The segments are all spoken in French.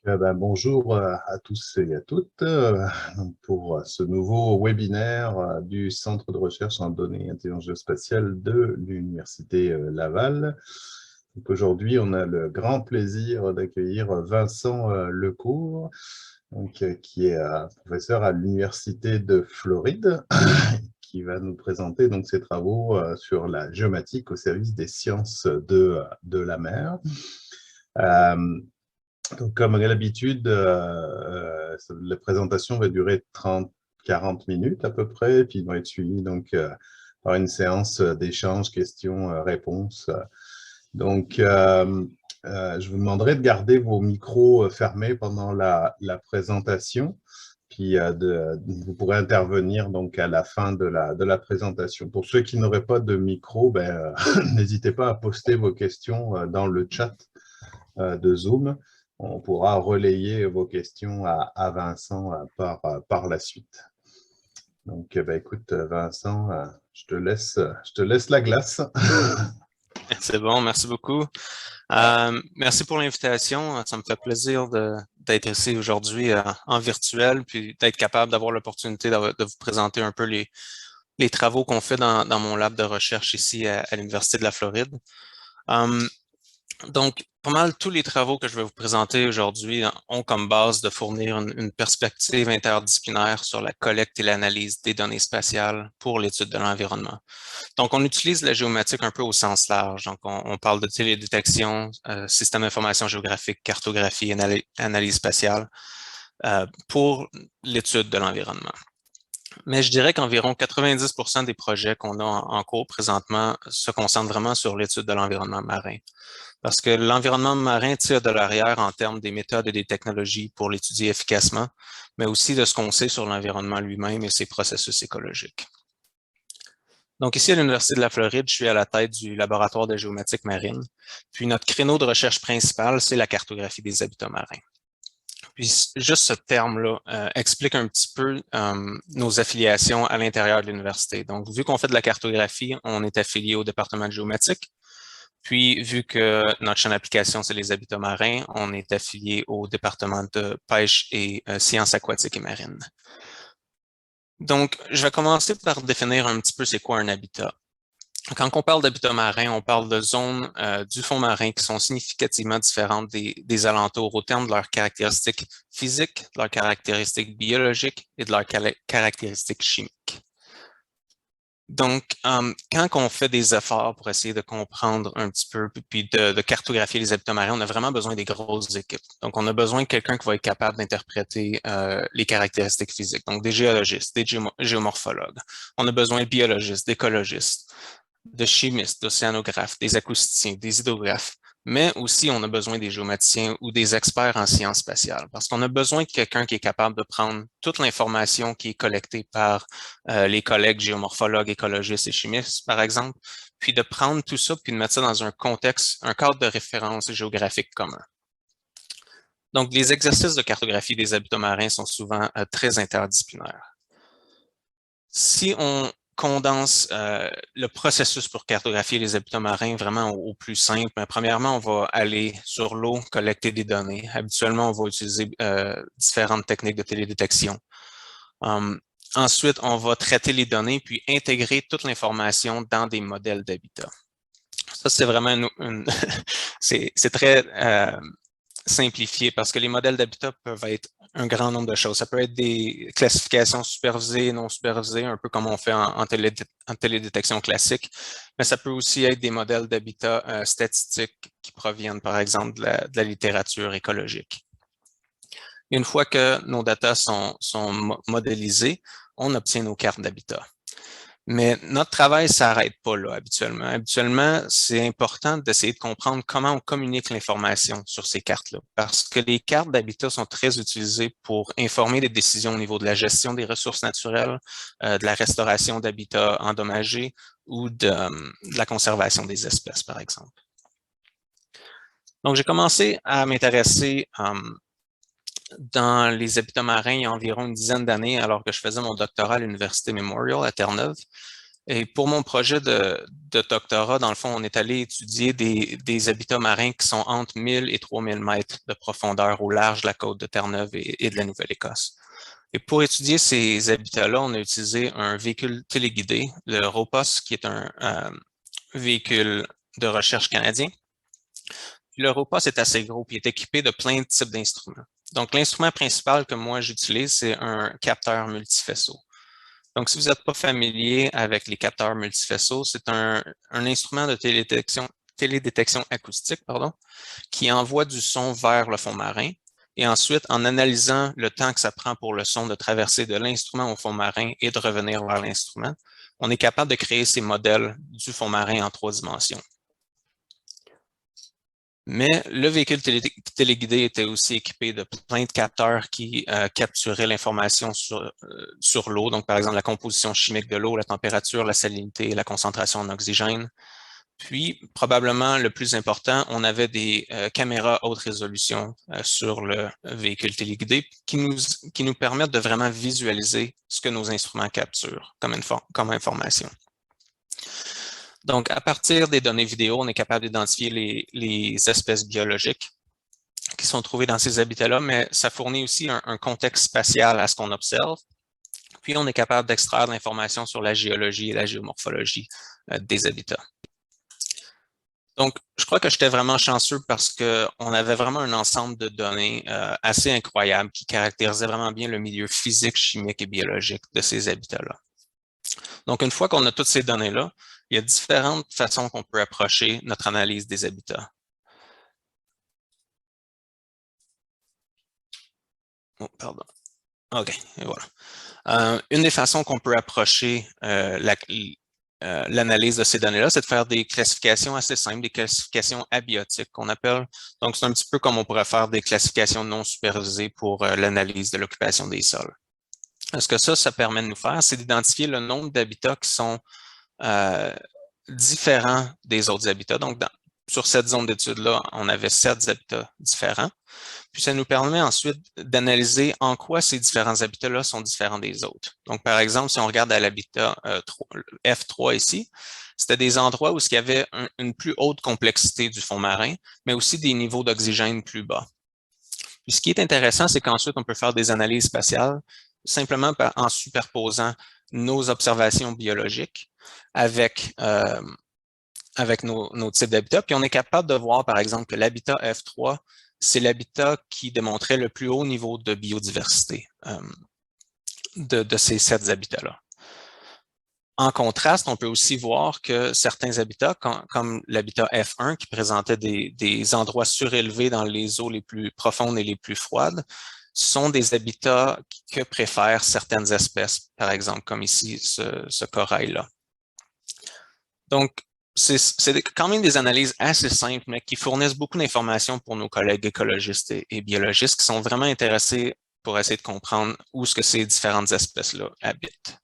Bonjour à tous et à toutes pour ce nouveau webinaire du Centre de recherche en données et intelligence géospatiale de l'Université Laval. Aujourd'hui, on a le grand plaisir d'accueillir Vincent Lecourt, qui est professeur à l'Université de Floride, qui va nous présenter donc ses travaux sur la géomatique au service des sciences de la mer. Donc, comme à l'habitude, la présentation va durer 30-40 minutes à peu près, et puis va être suivie par une séance d'échange, questions, réponses. Donc, je vous demanderai de garder vos micros fermés pendant la présentation, puis vous pourrez intervenir donc à la fin de la présentation. Pour ceux qui n'auraient pas de micro, n'hésitez pas à poster vos questions dans le chat de Zoom. On pourra relayer vos questions à Vincent par la suite. Donc, écoute, Vincent, je te laisse la glace. C'est bon, merci beaucoup. Merci pour l'invitation. Ça me fait plaisir d'être ici aujourd'hui en virtuel, puis d'être capable d'avoir l'opportunité de vous présenter un peu les travaux qu'on fait dans mon lab de recherche ici à l'Université de la Floride. Donc, pas mal tous les travaux que je vais vous présenter aujourd'hui ont comme base de fournir une perspective interdisciplinaire sur la collecte et l'analyse des données spatiales pour l'étude de l'environnement. Donc, on utilise la géomatique un peu au sens large. Donc, on parle de télédétection, système d'information géographique, cartographie, analyse spatiale pour l'étude de l'environnement. Mais je dirais qu'environ 90% des projets qu'on a en cours présentement se concentrent vraiment sur l'étude de l'environnement marin. Parce que l'environnement marin tire de l'arrière en termes des méthodes et des technologies pour l'étudier efficacement, mais aussi de ce qu'on sait sur l'environnement lui-même et ses processus écologiques. Donc ici à l'Université de la Floride, je suis à la tête du laboratoire de géomatique marine. Puis notre créneau de recherche principal, c'est la cartographie des habitats marins. Puis juste ce terme-là explique un petit peu nos affiliations à l'intérieur de l'université. Donc vu qu'on fait de la cartographie, on est affilié au département de géomatique. Puis, vu que notre champ d'application, c'est les habitats marins, on est affilié au département de pêche et sciences aquatiques et marines. Donc, je vais commencer par définir un petit peu c'est quoi un habitat. Quand on parle d'habitat marin, on parle de zones du fond marin qui sont significativement différentes des alentours au terme de leurs caractéristiques physiques, de leurs caractéristiques biologiques et de leurs caractéristiques chimiques. Donc, quand on fait des efforts pour essayer de comprendre un petit peu, puis de cartographier les habitats marins, on a vraiment besoin des grosses équipes. Donc, on a besoin de quelqu'un qui va être capable d'interpréter les caractéristiques physiques. Donc, des géologistes, des géomorphologues. On a besoin de biologistes, d'écologistes, de chimistes, d'océanographes, des acousticiens, des hydrographes. Mais aussi, on a besoin des géomaticiens ou des experts en sciences spatiales parce qu'on a besoin de quelqu'un qui est capable de prendre toute l'information qui est collectée par les collègues géomorphologues, écologistes et chimistes, par exemple, puis de prendre tout ça puis de mettre ça dans un contexte, un cadre de référence géographique commun. Donc, les exercices de cartographie des habitats marins sont souvent très interdisciplinaires. Si on condense le processus pour cartographier les habitats marins vraiment au plus simple. Premièrement, on va aller sur l'eau, collecter des données. Habituellement, on va utiliser différentes techniques de télédétection. Ensuite, on va traiter les données puis intégrer toute l'information dans des modèles d'habitat. Ça, c'est vraiment c'est très simplifié parce que les modèles d'habitat peuvent être un grand nombre de choses. Ça peut être des classifications supervisées et non supervisées, un peu comme on fait en télédétection classique, mais ça peut aussi être des modèles d'habitat statistiques qui proviennent, par exemple, de la littérature écologique. Une fois que nos datas sont modélisés, on obtient nos cartes d'habitat. Mais notre travail ne s'arrête pas là habituellement. Habituellement, c'est important d'essayer de comprendre comment on communique l'information sur ces cartes-là. Parce que les cartes d'habitat sont très utilisées pour informer les décisions au niveau de la gestion des ressources naturelles, de la restauration d'habitats endommagés ou de la conservation des espèces, par exemple. Donc, j'ai commencé à m'intéresser dans les habitats marins il y a environ une dizaine d'années, alors que je faisais mon doctorat à l'Université Memorial à Terre-Neuve. Et pour mon projet de doctorat, dans le fond, on est allé étudier des habitats marins qui sont entre 1000 et 3000 mètres de profondeur au large de la côte de Terre-Neuve et de la Nouvelle-Écosse. Et pour étudier ces habitats-là, on a utilisé un véhicule téléguidé, le ROPOS, qui est un véhicule de recherche canadien. Puis le ROPOS est assez gros, puis il est équipé de plein de types d'instruments. Donc, l'instrument principal que moi j'utilise, c'est un capteur multifaisceau. Donc, si vous n'êtes pas familier avec les capteurs multifaisceaux, c'est un instrument de télédétection acoustique, qui envoie du son vers le fond marin. Et ensuite, en analysant le temps que ça prend pour le son de traverser de l'instrument au fond marin et de revenir vers l'instrument, on est capable de créer ces modèles du fond marin en 3 dimensions. Mais le véhicule téléguidé était aussi équipé de plein de capteurs qui capturaient l'information sur l'eau, donc par exemple la composition chimique de l'eau, la température, la salinité, la concentration en oxygène. Puis, probablement le plus important, on avait des caméras haute résolution sur le véhicule téléguidé qui nous permettent de vraiment visualiser ce que nos instruments capturent comme information. Donc, à partir des données vidéo, on est capable d'identifier les espèces biologiques qui sont trouvées dans ces habitats-là, mais ça fournit aussi un contexte spatial à ce qu'on observe. Puis, on est capable d'extraire de l'information sur la géologie et la géomorphologie des habitats. Donc, je crois que j'étais vraiment chanceux parce qu'on avait vraiment un ensemble de données assez incroyable qui caractérisait vraiment bien le milieu physique, chimique et biologique de ces habitats-là. Donc, une fois qu'on a toutes ces données-là, il y a différentes façons qu'on peut approcher notre analyse des habitats. Oh, pardon. OK, et voilà. Une des façons qu'on peut approcher l'analyse de ces données-là, c'est de faire des classifications assez simples, des classifications abiotiques qu'on appelle. Donc, c'est un petit peu comme on pourrait faire des classifications non supervisées pour l'analyse de l'occupation des sols. Ce que ça permet de nous faire, c'est d'identifier le nombre d'habitats qui sont différents des autres habitats. Donc, sur cette zone d'étude-là, on avait 7 habitats différents. Puis, ça nous permet ensuite d'analyser en quoi ces différents habitats-là sont différents des autres. Donc, par exemple, si on regarde à l'habitat F3 ici, c'était des endroits où il y avait une plus haute complexité du fond marin, mais aussi des niveaux d'oxygène plus bas. Puis, ce qui est intéressant, c'est qu'ensuite, on peut faire des analyses spatiales simplement en superposant nos observations biologiques avec nos types d'habitats. Puis on est capable de voir, par exemple, que l'habitat F3, c'est l'habitat qui démontrait le plus haut niveau de biodiversité de ces 7 habitats-là. En contraste, on peut aussi voir que certains habitats, comme l'habitat F1, qui présentait des endroits surélevés dans les eaux les plus profondes et les plus froides, sont des habitats que préfèrent certaines espèces, par exemple, comme ici, ce corail-là. Donc, c'est quand même des analyses assez simples, mais qui fournissent beaucoup d'informations pour nos collègues écologistes et biologistes qui sont vraiment intéressés pour essayer de comprendre où est-ce que ces différentes espèces-là habitent.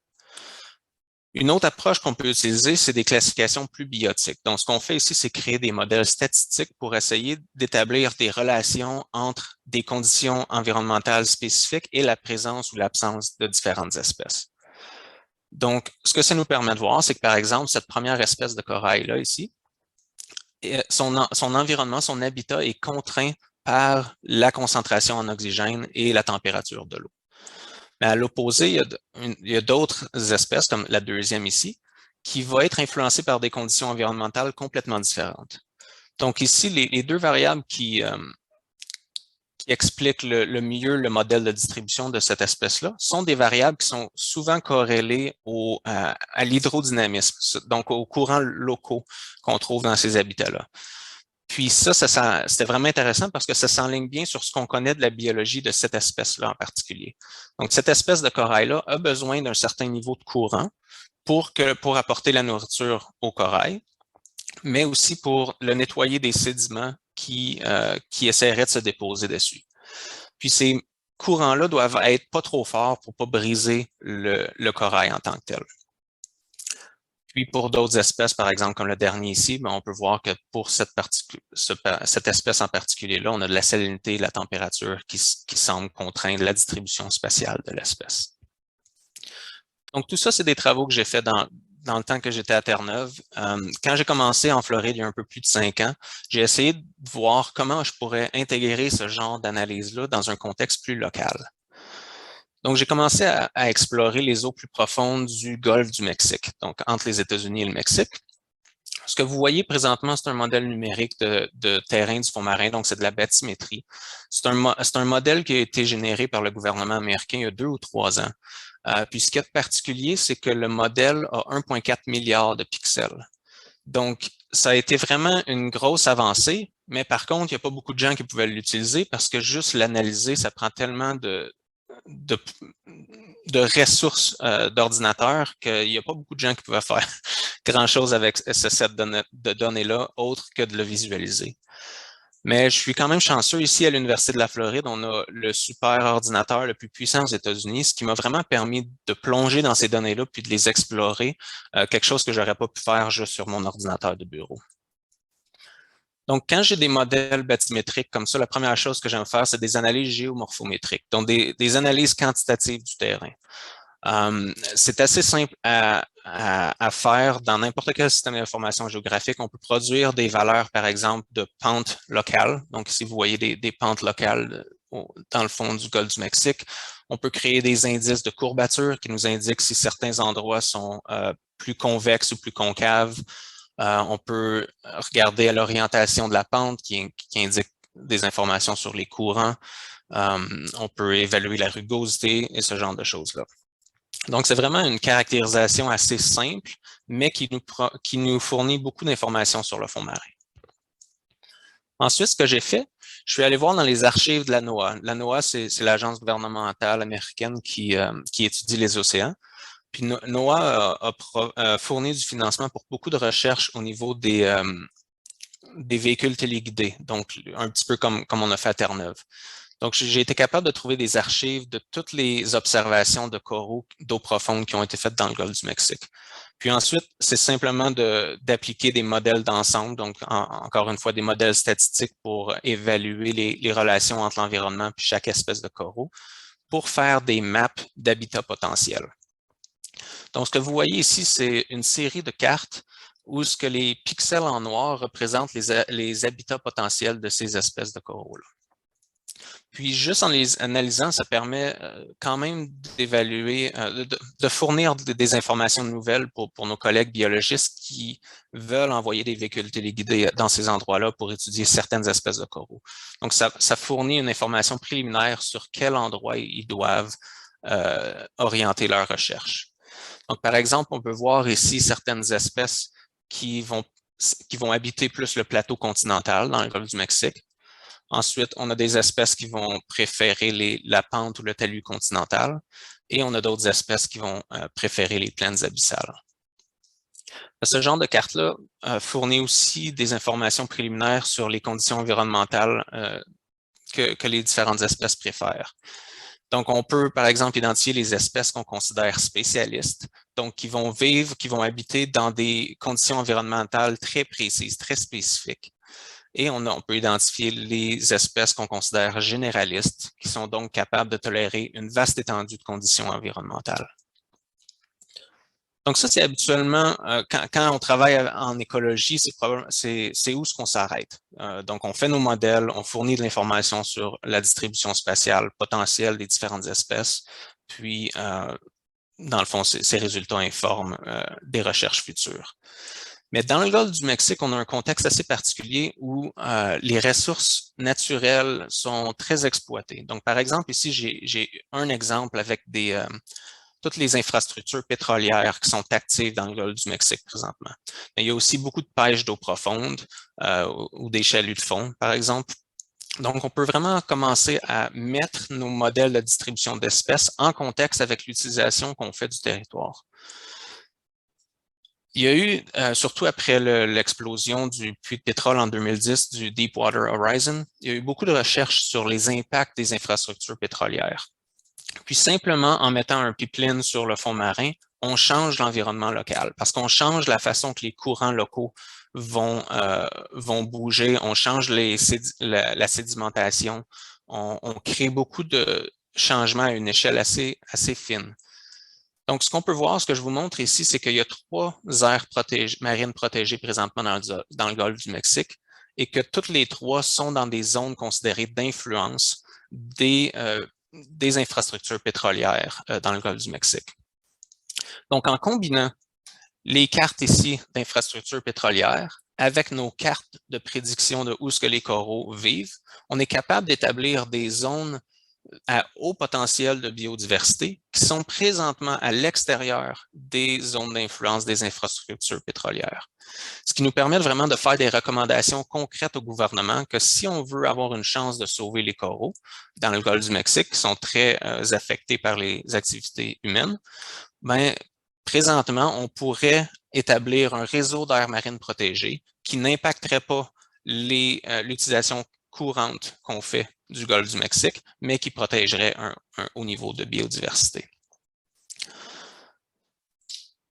Une autre approche qu'on peut utiliser, c'est des classifications plus biotiques. Donc, ce qu'on fait ici, c'est créer des modèles statistiques pour essayer d'établir des relations entre des conditions environnementales spécifiques et la présence ou l'absence de différentes espèces. Donc, ce que ça nous permet de voir, c'est que, par exemple, cette première espèce de corail-là, ici, son environnement, son habitat est contraint par la concentration en oxygène et la température de l'eau. Mais à l'opposé, il y a d'autres espèces, comme la deuxième ici, qui vont être influencées par des conditions environnementales complètement différentes. Donc ici, les 2 variables qui expliquent le mieux le modèle de distribution de cette espèce-là sont des variables qui sont souvent corrélées à l'hydrodynamisme, donc aux courants locaux qu'on trouve dans ces habitats-là. Puis ça c'était vraiment intéressant parce que ça s'enligne bien sur ce qu'on connaît de la biologie de cette espèce-là en particulier. Donc, cette espèce de corail-là a besoin d'un certain niveau de courant pour apporter la nourriture au corail, mais aussi pour le nettoyer des sédiments qui essaieraient de se déposer dessus. Puis ces courants-là doivent être pas trop forts pour pas briser le corail en tant que tel. Puis pour d'autres espèces, par exemple, comme le dernier ici, on peut voir que pour cette espèce en particulier-là, on a de la salinité et de la température qui semblent contraindre la distribution spatiale de l'espèce. Donc tout ça, c'est des travaux que j'ai fait dans le temps que j'étais à Terre-Neuve. Quand j'ai commencé en Floride il y a un peu plus de 5 ans, j'ai essayé de voir comment je pourrais intégrer ce genre d'analyse-là dans un contexte plus local. Donc, j'ai commencé à explorer les eaux plus profondes du golfe du Mexique, donc entre les États-Unis et le Mexique. Ce que vous voyez présentement, c'est un modèle numérique de terrain du fond marin, donc c'est de la bathymétrie. C'est un modèle qui a été généré par le gouvernement américain il y a 2 ou 3 ans. Puis ce qui est particulier, c'est que le modèle a 1,4 milliard de pixels. Donc, ça a été vraiment une grosse avancée, mais par contre, il n'y a pas beaucoup de gens qui pouvaient l'utiliser parce que juste l'analyser, ça prend tellement de, de ressources d'ordinateur qu'il n'y a pas beaucoup de gens qui pouvaient faire grand-chose avec ce set de données-là, autre que de le visualiser. Mais je suis quand même chanceux. Ici, à l'Université de la Floride, on a le super ordinateur le plus puissant aux États-Unis, ce qui m'a vraiment permis de plonger dans ces données-là puis de les explorer, quelque chose que je n'aurais pas pu faire juste sur mon ordinateur de bureau. Donc, quand j'ai des modèles bathymétriques comme ça, la première chose que j'aime faire, c'est des analyses géomorphométriques, donc des analyses quantitatives du terrain. C'est assez simple à faire dans n'importe quel système d'information géographique. On peut produire des valeurs, par exemple, de pentes locales. Donc, si vous voyez des pentes locales dans le fond du golfe du Mexique, on peut créer des indices de courbature qui nous indiquent si certains endroits sont plus convexes ou plus concaves. On peut regarder à l'orientation de la pente qui indique des informations sur les courants. On peut évaluer la rugosité et ce genre de choses-là. Donc, c'est vraiment une caractérisation assez simple, mais qui nous fournit beaucoup d'informations sur le fond marin. Ensuite, ce que j'ai fait, je suis allé voir dans les archives de la NOAA. La NOAA, c'est l'agence gouvernementale américaine qui étudie les océans. Puis NOAA a fourni du financement pour beaucoup de recherches au niveau des véhicules téléguidés, donc un petit peu comme on a fait à Terre-Neuve. Donc, j'ai été capable de trouver des archives de toutes les observations de coraux d'eau profonde qui ont été faites dans le golfe du Mexique. Puis ensuite, c'est simplement d'appliquer des modèles d'ensemble, donc encore une fois, des modèles statistiques pour évaluer les relations entre l'environnement et chaque espèce de coraux pour faire des maps d'habitat potentiel. Donc, ce que vous voyez ici, c'est une série de cartes où ce que les pixels en noir représentent les habitats potentiels de ces espèces de coraux-là. Puis, juste en les analysant, ça permet quand même d'évaluer, de fournir des informations nouvelles pour nos collègues biologistes qui veulent envoyer des véhicules téléguidés dans ces endroits-là pour étudier certaines espèces de coraux. Donc, ça fournit une information préliminaire sur quel endroit ils doivent orienter leur recherche. Donc, par exemple, on peut voir ici certaines espèces qui vont habiter plus le plateau continental dans le golfe du Mexique. Ensuite, on a des espèces qui vont préférer la pente ou le talus continental et on a d'autres espèces qui vont préférer les plaines abyssales. Ce genre de carte-là fournit aussi des informations préliminaires sur les conditions environnementales que les différentes espèces préfèrent. Donc, on peut, par exemple, identifier les espèces qu'on considère spécialistes, donc qui vont habiter dans des conditions environnementales très précises, très spécifiques. Et on peut identifier les espèces qu'on considère généralistes, qui sont donc capables de tolérer une vaste étendue de conditions environnementales. Donc ça, c'est habituellement, quand on travaille en écologie, c'est où est-ce qu'on s'arrête. Donc on fait nos modèles, on fournit de l'information sur la distribution spatiale potentielle des différentes espèces, puis dans le fond, ces résultats informent des recherches futures. Mais dans le golfe du Mexique, on a un contexte assez particulier où les ressources naturelles sont très exploitées. Donc, par exemple, ici, j'ai un exemple avec toutes les infrastructures pétrolières qui sont actives dans le golfe du Mexique présentement. Mais il y a aussi beaucoup de pêche d'eau profonde ou des chaluts de fond, par exemple. Donc, on peut vraiment commencer à mettre nos modèles de distribution d'espèces en contexte avec l'utilisation qu'on fait du territoire. Il y a eu, surtout après l'explosion du puits de pétrole en 2010 du Deepwater Horizon, il y a eu beaucoup de recherches sur les impacts des infrastructures pétrolières. Puis simplement en mettant un pipeline sur le fond marin, on change l'environnement local parce qu'on change la façon que les courants locaux vont bouger, on change la sédimentation, on crée beaucoup de changements à une échelle assez fine. Donc, ce qu'on peut voir, ce que je vous montre ici, c'est qu'il y a 3 aires marines protégées présentement dans le golfe du Mexique et que toutes les 3 sont dans des zones considérées d'influence des infrastructures pétrolières dans le golfe du Mexique. Donc, en combinant les cartes ici d'infrastructures pétrolières avec nos cartes de prédiction de où est-ce que les coraux vivent, on est capable d'établir des zones à haut potentiel de biodiversité qui sont présentement à l'extérieur des zones d'influence des infrastructures pétrolières. Ce qui nous permet vraiment de faire des recommandations concrètes au gouvernement que si on veut avoir une chance de sauver les coraux dans le golfe du Mexique, qui sont très affectés par les activités humaines, ben, présentement, on pourrait établir un réseau d'aires marines protégées qui n'impacterait pas l'utilisation courante qu'on fait du golfe du Mexique, mais qui protégerait un haut niveau de biodiversité.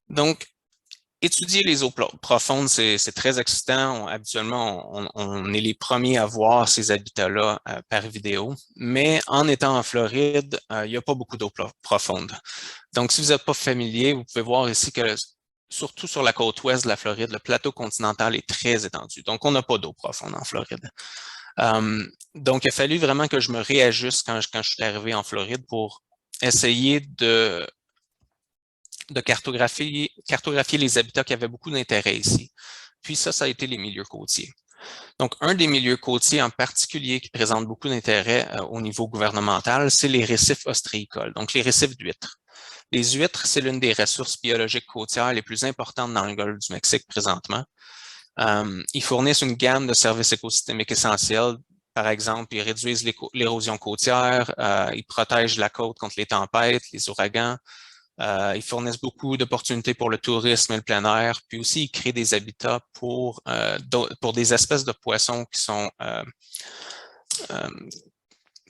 Donc, étudier les eaux profondes, c'est très excitant. Habituellement, on est les premiers à voir ces habitats-là par vidéo, mais en étant en Floride, il n'y a pas beaucoup d'eau profonde. Donc, si vous n'êtes pas familier, vous pouvez voir ici que, surtout sur la côte ouest de la Floride, le plateau continental est très étendu. Donc, on n'a pas d'eau profonde en Floride. Donc, il a fallu vraiment que je me réajuste quand je suis arrivé en Floride pour essayer de cartographier les habitats qui avaient beaucoup d'intérêt ici. Puis ça a été les milieux côtiers. Donc, un des milieux côtiers en particulier qui présente beaucoup d'intérêt au niveau gouvernemental, c'est les récifs ostréicoles, donc les récifs d'huîtres. Les huîtres, c'est l'une des ressources biologiques côtières les plus importantes dans le golfe du Mexique présentement. Ils fournissent une gamme de services écosystémiques essentiels. Par exemple, ils réduisent l'érosion côtière, ils protègent la côte contre les tempêtes, les ouragans. Ils fournissent beaucoup d'opportunités pour le tourisme et le plein air. Puis aussi, ils créent des habitats pour des espèces de poissons qui sont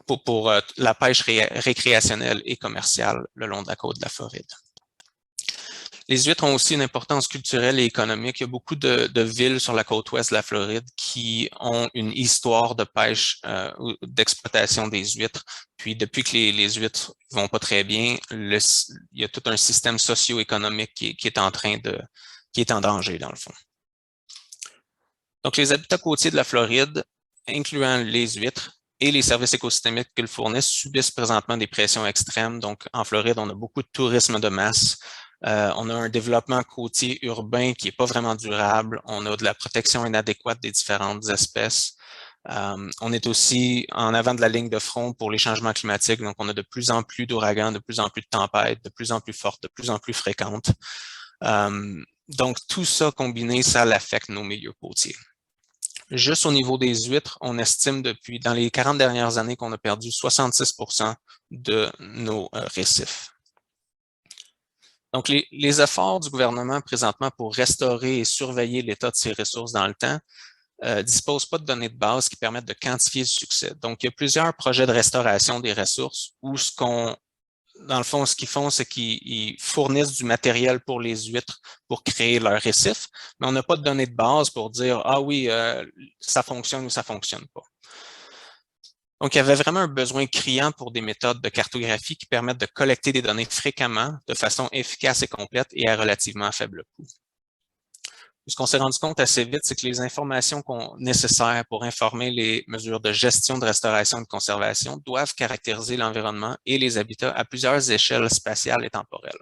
pour la pêche récréationnelle et commerciale le long de la côte de la Floride. Les huîtres ont aussi une importance culturelle et économique. Il y a beaucoup de villes sur la côte ouest de la Floride qui ont une histoire de pêche ou d'exploitation des huîtres. Puis depuis que les huîtres vont pas très bien, il y a tout un système socio-économique qui est en danger dans le fond. Donc les habitats côtiers de la Floride, incluant les huîtres, et les services écosystémiques qu'ils fournissent subissent présentement des pressions extrêmes. Donc, en Floride, on a beaucoup de tourisme de masse. On a un développement côtier urbain qui n'est pas vraiment durable. On a de la protection inadéquate des différentes espèces. On est aussi en avant de la ligne de front pour les changements climatiques. Donc, on a de plus en plus d'ouragans, de plus en plus de tempêtes, de plus en plus fortes, de plus en plus fréquentes. Donc, tout ça combiné, ça l'affecte nos milieux côtiers. Juste au niveau des huîtres, on estime dans les 40 dernières années qu'on a perdu 66% de nos récifs. Donc, les efforts du gouvernement présentement pour restaurer et surveiller l'état de ces ressources dans le temps ne disposent pas de données de base qui permettent de quantifier le succès. Donc, il y a plusieurs projets de restauration des ressources où dans le fond, ce qu'ils font, c'est qu'ils fournissent du matériel pour les huîtres pour créer leur récif, mais on n'a pas de données de base pour dire « Ah oui, ça fonctionne ou ça ne fonctionne pas ». Donc, il y avait vraiment un besoin criant pour des méthodes de cartographie qui permettent de collecter des données fréquemment, de façon efficace et complète et à relativement faible coût. Ce qu'on s'est rendu compte assez vite, c'est que les informations nécessaires pour informer les mesures de gestion, de restauration et de conservation doivent caractériser l'environnement et les habitats à plusieurs échelles spatiales et temporelles.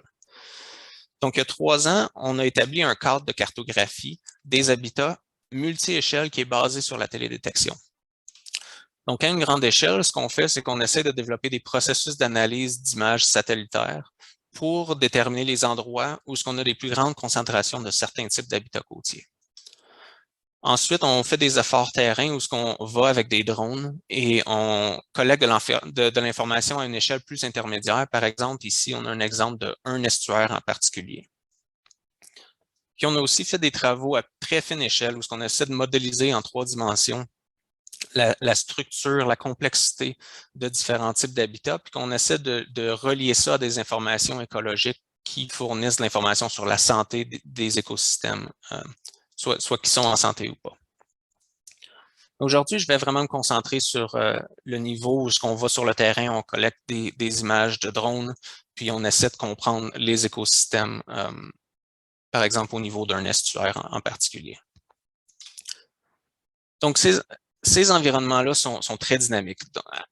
Donc, il y a 3 ans, on a établi un cadre de cartographie des habitats multi-échelle qui est basé sur la télédétection. Donc, à une grande échelle, ce qu'on fait, c'est qu'on essaie de développer des processus d'analyse d'images satellitaires pour déterminer les endroits où on a les plus grandes concentrations de certains types d'habitats côtiers. Ensuite, on fait des efforts terrain où on va avec des drones et on collecte de l'information à une échelle plus intermédiaire. Par exemple, ici, on a un exemple d'un estuaire en particulier. Puis, on a aussi fait des travaux à très fine échelle où on essaie de modéliser en 3 dimensions la structure, la complexité de différents types d'habitats, puis qu'on essaie de relier ça à des informations écologiques qui fournissent de l'information sur la santé des écosystèmes, soit qu'ils sont en santé ou pas. Aujourd'hui, je vais vraiment me concentrer sur le niveau où on va sur le terrain, on collecte des images de drones, puis on essaie de comprendre les écosystèmes, par exemple au niveau d'un estuaire en particulier. Donc, ces environnements-là sont très dynamiques.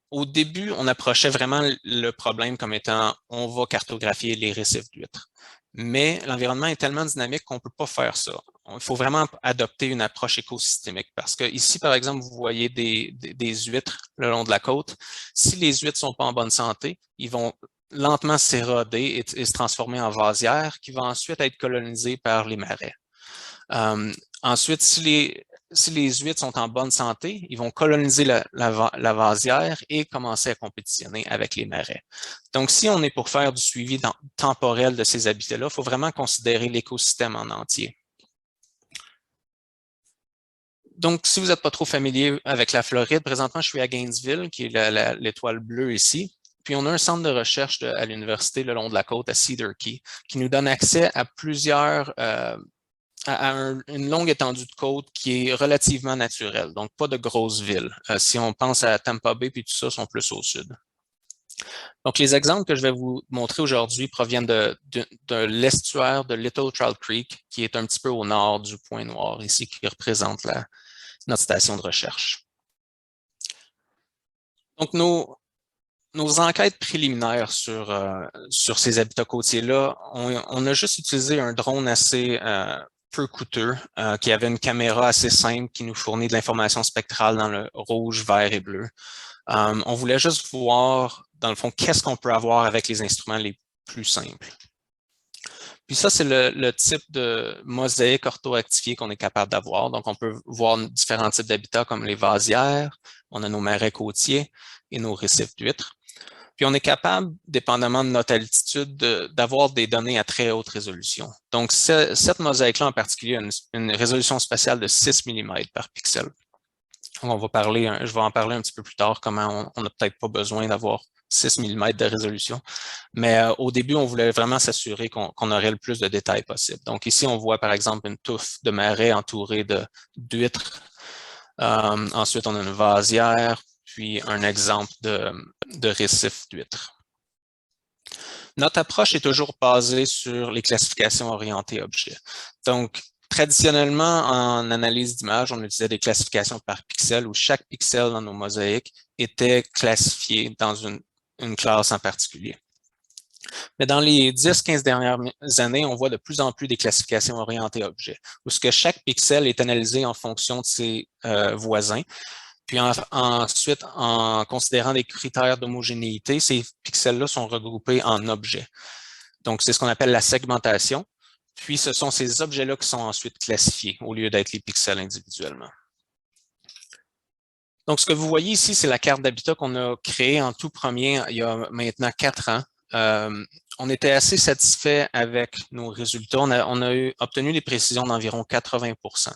Au début, on approchait vraiment le problème comme étant on va cartographier les récifs d'huîtres. Mais l'environnement est tellement dynamique qu'on ne peut pas faire ça. Il faut vraiment adopter une approche écosystémique parce que ici, par exemple, vous voyez des huîtres le long de la côte. Si les huîtres ne sont pas en bonne santé, ils vont lentement s'éroder et se transformer en vasières qui vont ensuite être colonisées par les marais. Ensuite, si les huîtres sont en bonne santé, ils vont coloniser la vasière et commencer à compétitionner avec les marais. Donc, si on est pour faire du suivi temporel de ces habitats-là, il faut vraiment considérer l'écosystème en entier. Donc, si vous n'êtes pas trop familier avec la Floride, présentement, je suis à Gainesville, qui est l'étoile bleue ici. Puis, on a un centre de recherche à l'université le long de la côte, à Cedar Key, qui nous donne accès à plusieurs une longue étendue de côte qui est relativement naturelle, donc pas de grosses villes. Si on pense à Tampa Bay puis tout ça, sont plus au sud. Donc, les exemples que je vais vous montrer aujourd'hui proviennent de l'estuaire de Little Trout Creek, qui est un petit peu au nord du point noir ici, qui représente notre station de recherche. Donc, nos enquêtes préliminaires sur ces habitats côtiers-là, on a juste utilisé un drone assez peu coûteux, qui avait une caméra assez simple qui nous fournit de l'information spectrale dans le rouge, vert et bleu. On voulait juste voir, dans le fond, qu'est-ce qu'on peut avoir avec les instruments les plus simples. Puis ça, c'est le type de mosaïque orthoactifiée qu'on est capable d'avoir. Donc, on peut voir différents types d'habitats comme les vasières, on a nos marais côtiers et nos récifs d'huîtres. Puis on est capable, dépendamment de notre altitude, d'avoir des données à très haute résolution. Donc, cette mosaïque-là en particulier a une résolution spatiale de 6 mm par pixel. Donc, je vais en parler un petit peu plus tard, comment on n'a peut-être pas besoin d'avoir 6 mm de résolution. Mais au début, on voulait vraiment s'assurer qu'on aurait le plus de détails possible. Donc ici, on voit par exemple une touffe de marais entourée d'huîtres. Ensuite, on a une vasière, puis un exemple de récif d'huîtres. Notre approche est toujours basée sur les classifications orientées objets. Donc, traditionnellement, en analyse d'image, on utilisait des classifications par pixel où chaque pixel dans nos mosaïques était classifié dans une classe en particulier. Mais dans les 10-15 dernières années, on voit de plus en plus des classifications orientées objets, où ce que chaque pixel est analysé en fonction de ses voisins. Puis ensuite, en considérant des critères d'homogénéité, ces pixels-là sont regroupés en objets. Donc, c'est ce qu'on appelle la segmentation. Puis, ce sont ces objets-là qui sont ensuite classifiés au lieu d'être les pixels individuellement. Donc, ce que vous voyez ici, c'est la carte d'habitat qu'on a créée en tout premier il y a maintenant 4 ans. On était assez satisfait avec nos résultats. On a obtenu des précisions d'environ 80%.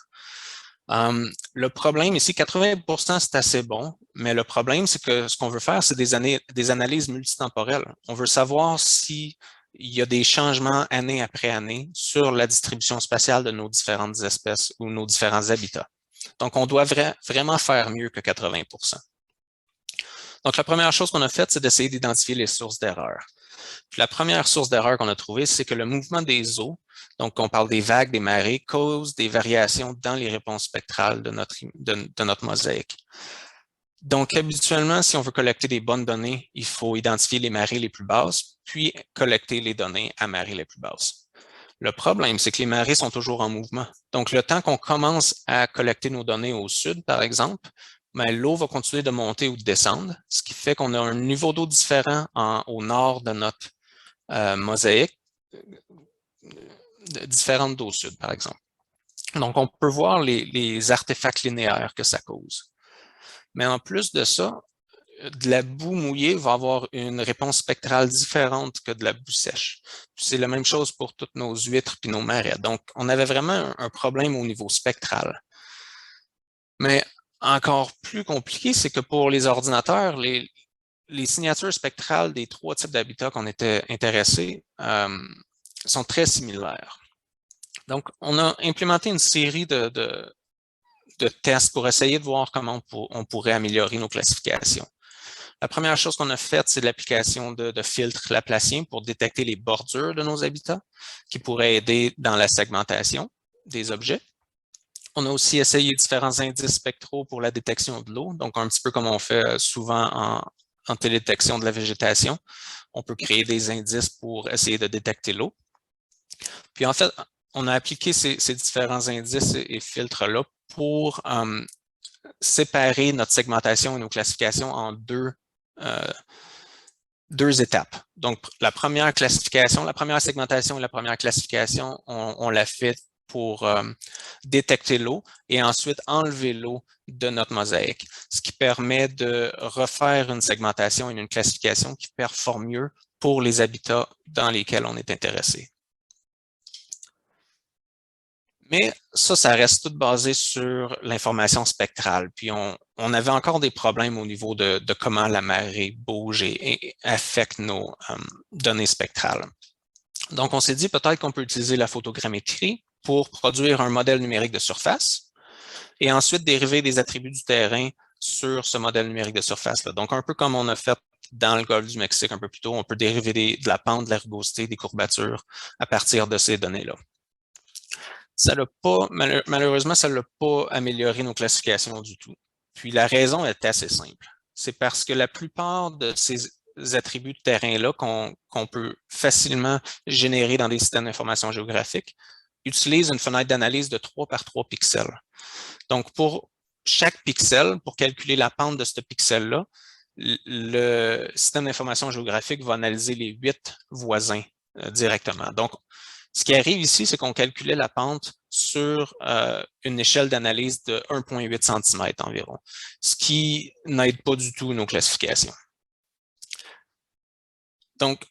Le problème ici, 80%, c'est assez bon, mais le problème, c'est que ce qu'on veut faire, c'est des analyses multitemporelles. On veut savoir s'il y a des changements année après année sur la distribution spatiale de nos différentes espèces ou nos différents habitats. Donc, on doit vraiment faire mieux que 80%. Donc, la première chose qu'on a faite, c'est d'essayer d'identifier les sources d'erreur. Puis la première source d'erreur qu'on a trouvée, c'est que le mouvement des eaux, donc on parle des vagues, des marées, cause des variations dans les réponses spectrales de notre mosaïque. Donc, habituellement, si on veut collecter des bonnes données, il faut identifier les marées les plus basses, puis collecter les données à marées les plus basses. Le problème, c'est que les marées sont toujours en mouvement. Donc, le temps qu'on commence à collecter nos données au sud, par exemple, l'eau va continuer de monter ou de descendre, ce qui fait qu'on a un niveau d'eau différent au nord de notre mosaïque, différente d'au sud, par exemple. Donc, on peut voir les artefacts linéaires que ça cause. Mais en plus de ça, de la boue mouillée va avoir une réponse spectrale différente que de la boue sèche. C'est la même chose pour toutes nos huîtres et nos marais. Donc, on avait vraiment un problème au niveau spectral. Mais encore plus compliqué, c'est que pour les ordinateurs, les signatures spectrales des 3 types d'habitats qu'on était intéressés sont très similaires. Donc, on a implémenté une série de de tests pour essayer de voir comment on pourrait améliorer nos classifications. La première chose qu'on a faite, c'est l'application de filtres laplaciens pour détecter les bordures de nos habitats, qui pourraient aider dans la segmentation des objets. On a aussi essayé différents indices spectraux pour la détection de l'eau, donc un petit peu comme on fait souvent en télédétection de la végétation. On peut créer des indices pour essayer de détecter l'eau. Puis en fait, on a appliqué ces différents indices et filtres-là pour séparer notre segmentation et nos classifications en deux étapes. Donc, la première segmentation et la première classification, on l'a fait pour détecter l'eau et ensuite enlever l'eau de notre mosaïque, ce qui permet de refaire une segmentation et une classification qui performe mieux pour les habitats dans lesquels on est intéressé. Mais ça reste tout basé sur l'information spectrale. Puis on avait encore des problèmes au niveau de comment la marée bouge et affecte nos données spectrales. Donc, on s'est dit peut-être qu'on peut utiliser la photogrammétrie pour produire un modèle numérique de surface et ensuite dériver des attributs du terrain sur ce modèle numérique de surface-là. Donc, un peu comme on a fait dans le golfe du Mexique un peu plus tôt, on peut dériver de la pente, de la rugosité, des courbatures à partir de ces données-là. Malheureusement, ça ne l'a pas amélioré nos classifications du tout. Puis la raison est assez simple. C'est parce que la plupart de ces attributs de terrain-là qu'on peut facilement générer dans des systèmes d'information géographique utilisent une fenêtre d'analyse de 3 par 3 pixels. Donc, pour chaque pixel, pour calculer la pente de ce pixel-là, le système d'information géographique va analyser les 8 voisins directement. Donc, ce qui arrive ici, c'est qu'on calculait la pente sur une échelle d'analyse de 1,8 cm environ, ce qui n'aide pas du tout nos classifications. Donc,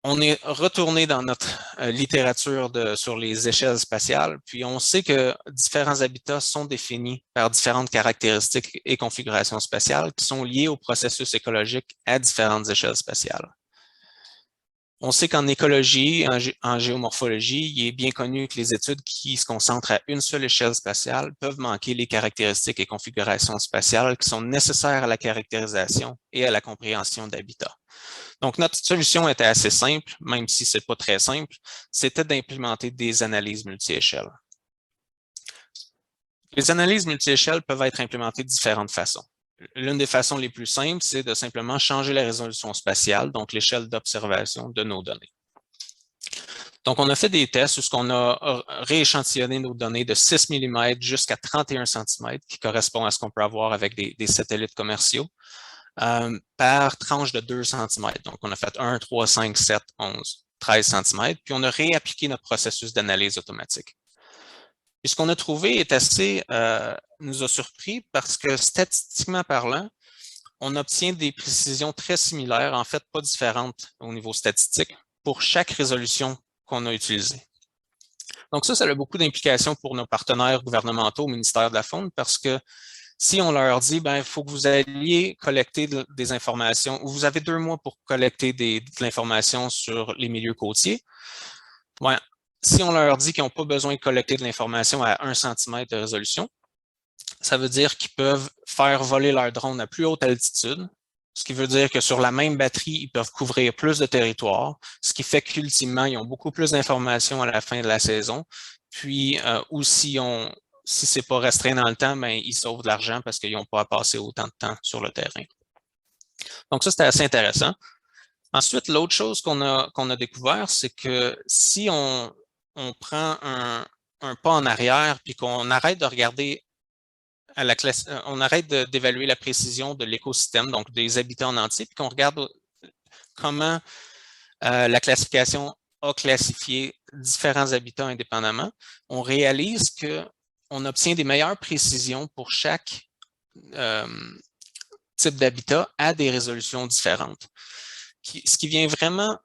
on est retourné dans notre littérature sur les échelles spatiales, puis on sait que différents habitats sont définis par différentes caractéristiques et configurations spatiales qui sont liées au processus écologique à différentes échelles spatiales. On sait qu'en écologie, en géomorphologie, il est bien connu que les études qui se concentrent à une seule échelle spatiale peuvent manquer les caractéristiques et configurations spatiales qui sont nécessaires à la caractérisation et à la compréhension d'habitats. Donc, notre solution était assez simple, même si ce n'est pas très simple, c'était d'implémenter des analyses multi-échelles. Les analyses multi-échelles peuvent être implémentées de différentes façons. L'une des façons les plus simples, c'est de simplement changer la résolution spatiale, donc l'échelle d'observation de nos données. Donc, on a fait des tests où on a rééchantillonné nos données de 6 mm jusqu'à 31 cm, qui correspond à ce qu'on peut avoir avec des satellites commerciaux, par tranche de 2 cm. Donc, on a fait 1, 3, 5, 7, 11, 13 cm, puis on a réappliqué notre processus d'analyse automatique. Et ce qu'on a trouvé est nous a surpris parce que statistiquement parlant, on obtient des précisions très similaires, en fait pas différentes au niveau statistique, pour chaque résolution qu'on a utilisée. Donc ça a beaucoup d'implications pour nos partenaires gouvernementaux au ministère de la Faune parce que si on leur dit, il faut que vous alliez collecter des informations, ou vous avez 2 mois pour collecter de l'information sur les milieux côtiers, si on leur dit qu'ils n'ont pas besoin de collecter de l'information à 1 cm de résolution, ça veut dire qu'ils peuvent faire voler leur drone à plus haute altitude, ce qui veut dire que sur la même batterie, ils peuvent couvrir plus de territoire, ce qui fait qu'ultimement, ils ont beaucoup plus d'informations à la fin de la saison. Puis, ou si ce n'est pas restreint dans le temps, ils sauvent de l'argent parce qu'ils n'ont pas à passer autant de temps sur le terrain. Donc ça, c'était assez intéressant. Ensuite, l'autre chose qu'on a découvert, c'est que si on prend un pas en arrière puis qu'on arrête de regarder on arrête d'évaluer la précision de l'écosystème, donc des habitats en entier, puis qu'on regarde comment la classification a classifié différents habitats indépendamment, on réalise qu'on obtient des meilleures précisions pour chaque type d'habitat à des résolutions différentes. Ce qui vient vraiment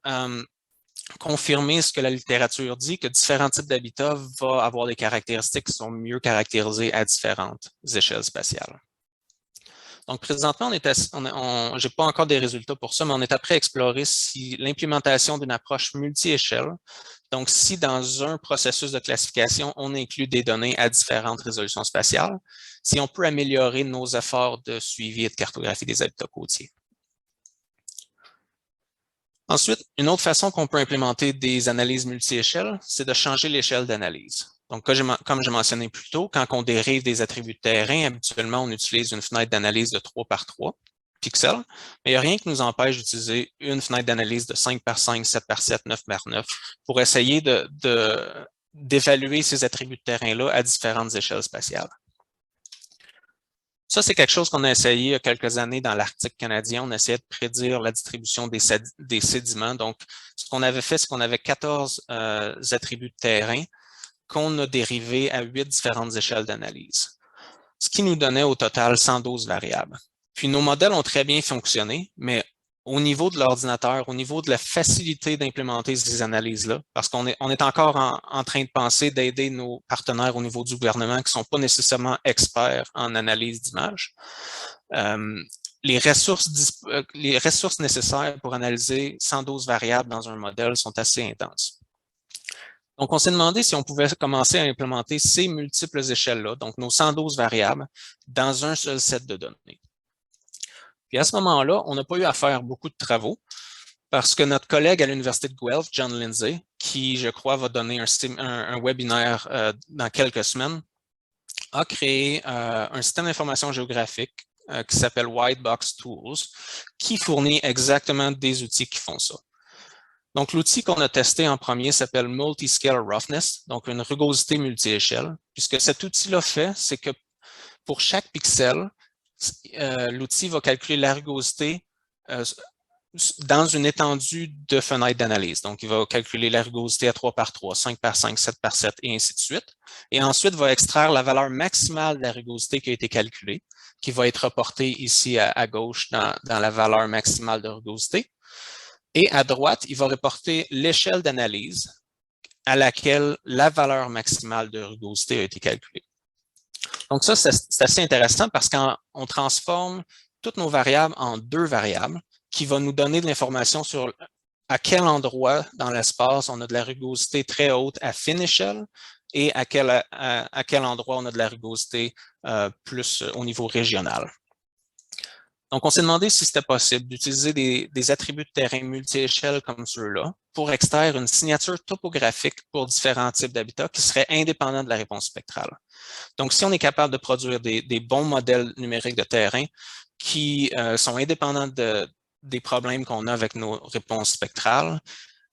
confirmer ce que la littérature dit, que différents types d'habitats vont avoir des caractéristiques qui sont mieux caractérisées à différentes échelles spatiales. Donc, présentement, je n'ai pas encore des résultats pour ça, mais on est après à explorer si l'implémentation d'une approche multi-échelle Donc, si dans un processus de classification, on inclut des données à différentes résolutions spatiales, si on peut améliorer nos efforts de suivi et de cartographie des habitats côtiers. Ensuite, une autre façon qu'on peut implémenter des analyses multi-échelles, c'est de changer l'échelle d'analyse. Donc, comme je mentionnais plus tôt, quand on dérive des attributs de terrain, habituellement, on utilise une fenêtre d'analyse de 3 par 3 pixels, mais il n'y a rien qui nous empêche d'utiliser une fenêtre d'analyse de 5 par 5, 7 par 7, 9 par 9 pour essayer d'évaluer ces attributs de terrain-là à différentes échelles spatiales. Ça, c'est quelque chose qu'on a essayé il y a quelques années dans l'Arctique canadien. On essayait de prédire la distribution des sédiments. Donc, ce qu'on avait fait, c'est qu'on avait 14 attributs de terrain qu'on a dérivés à 8 différentes échelles d'analyse, ce qui nous donnait au total 112 variables. Puis, nos modèles ont très bien fonctionné, mais au niveau de l'ordinateur, au niveau de la facilité d'implémenter ces analyses-là, parce qu'on est encore en train de penser d'aider nos partenaires au niveau du gouvernement qui ne sont pas nécessairement experts en analyse d'images. Les ressources nécessaires pour analyser 112 variables dans un modèle sont assez intenses. Donc, on s'est demandé si on pouvait commencer à implémenter ces multiples échelles-là, donc nos 112 variables, dans un seul set de données. Puis à ce moment-là, on n'a pas eu à faire beaucoup de travaux parce que notre collègue à l'Université de Guelph, John Lindsay, qui, je crois, va donner un webinaire dans quelques semaines, a créé un système d'information géographique qui s'appelle Whitebox Tools, qui fournit exactement des outils qui font ça. Donc, l'outil qu'on a testé en premier s'appelle Multiscale Roughness, donc une rugosité multi-échelle. Puis ce que cet outil-là fait, c'est que pour chaque pixel, l'outil va calculer la rugosité dans une étendue de fenêtres d'analyse. Donc, il va calculer la rugosité à 3 par 3, 5 par 5, 7 par 7 et ainsi de suite. Et ensuite, va extraire la valeur maximale de la rugosité qui a été calculée, qui va être reportée ici à gauche dans la valeur maximale de rugosité. Et à droite, il va reporter l'échelle d'analyse à laquelle la valeur maximale de rugosité a été calculée. Donc ça, c'est assez intéressant parce qu'on transforme toutes nos variables en deux variables qui vont nous donner de l'information sur à quel endroit dans l'espace on a de la rugosité très haute à fine échelle et à quel endroit on a de la rugosité plus au niveau régional. Donc, on s'est demandé si c'était possible d'utiliser des attributs de terrain multi-échelle comme ceux-là pour extraire une signature topographique pour différents types d'habitats qui seraient indépendants de la réponse spectrale. Donc, si on est capable de produire des bons modèles numériques de terrain qui sont indépendants des problèmes qu'on a avec nos réponses spectrales,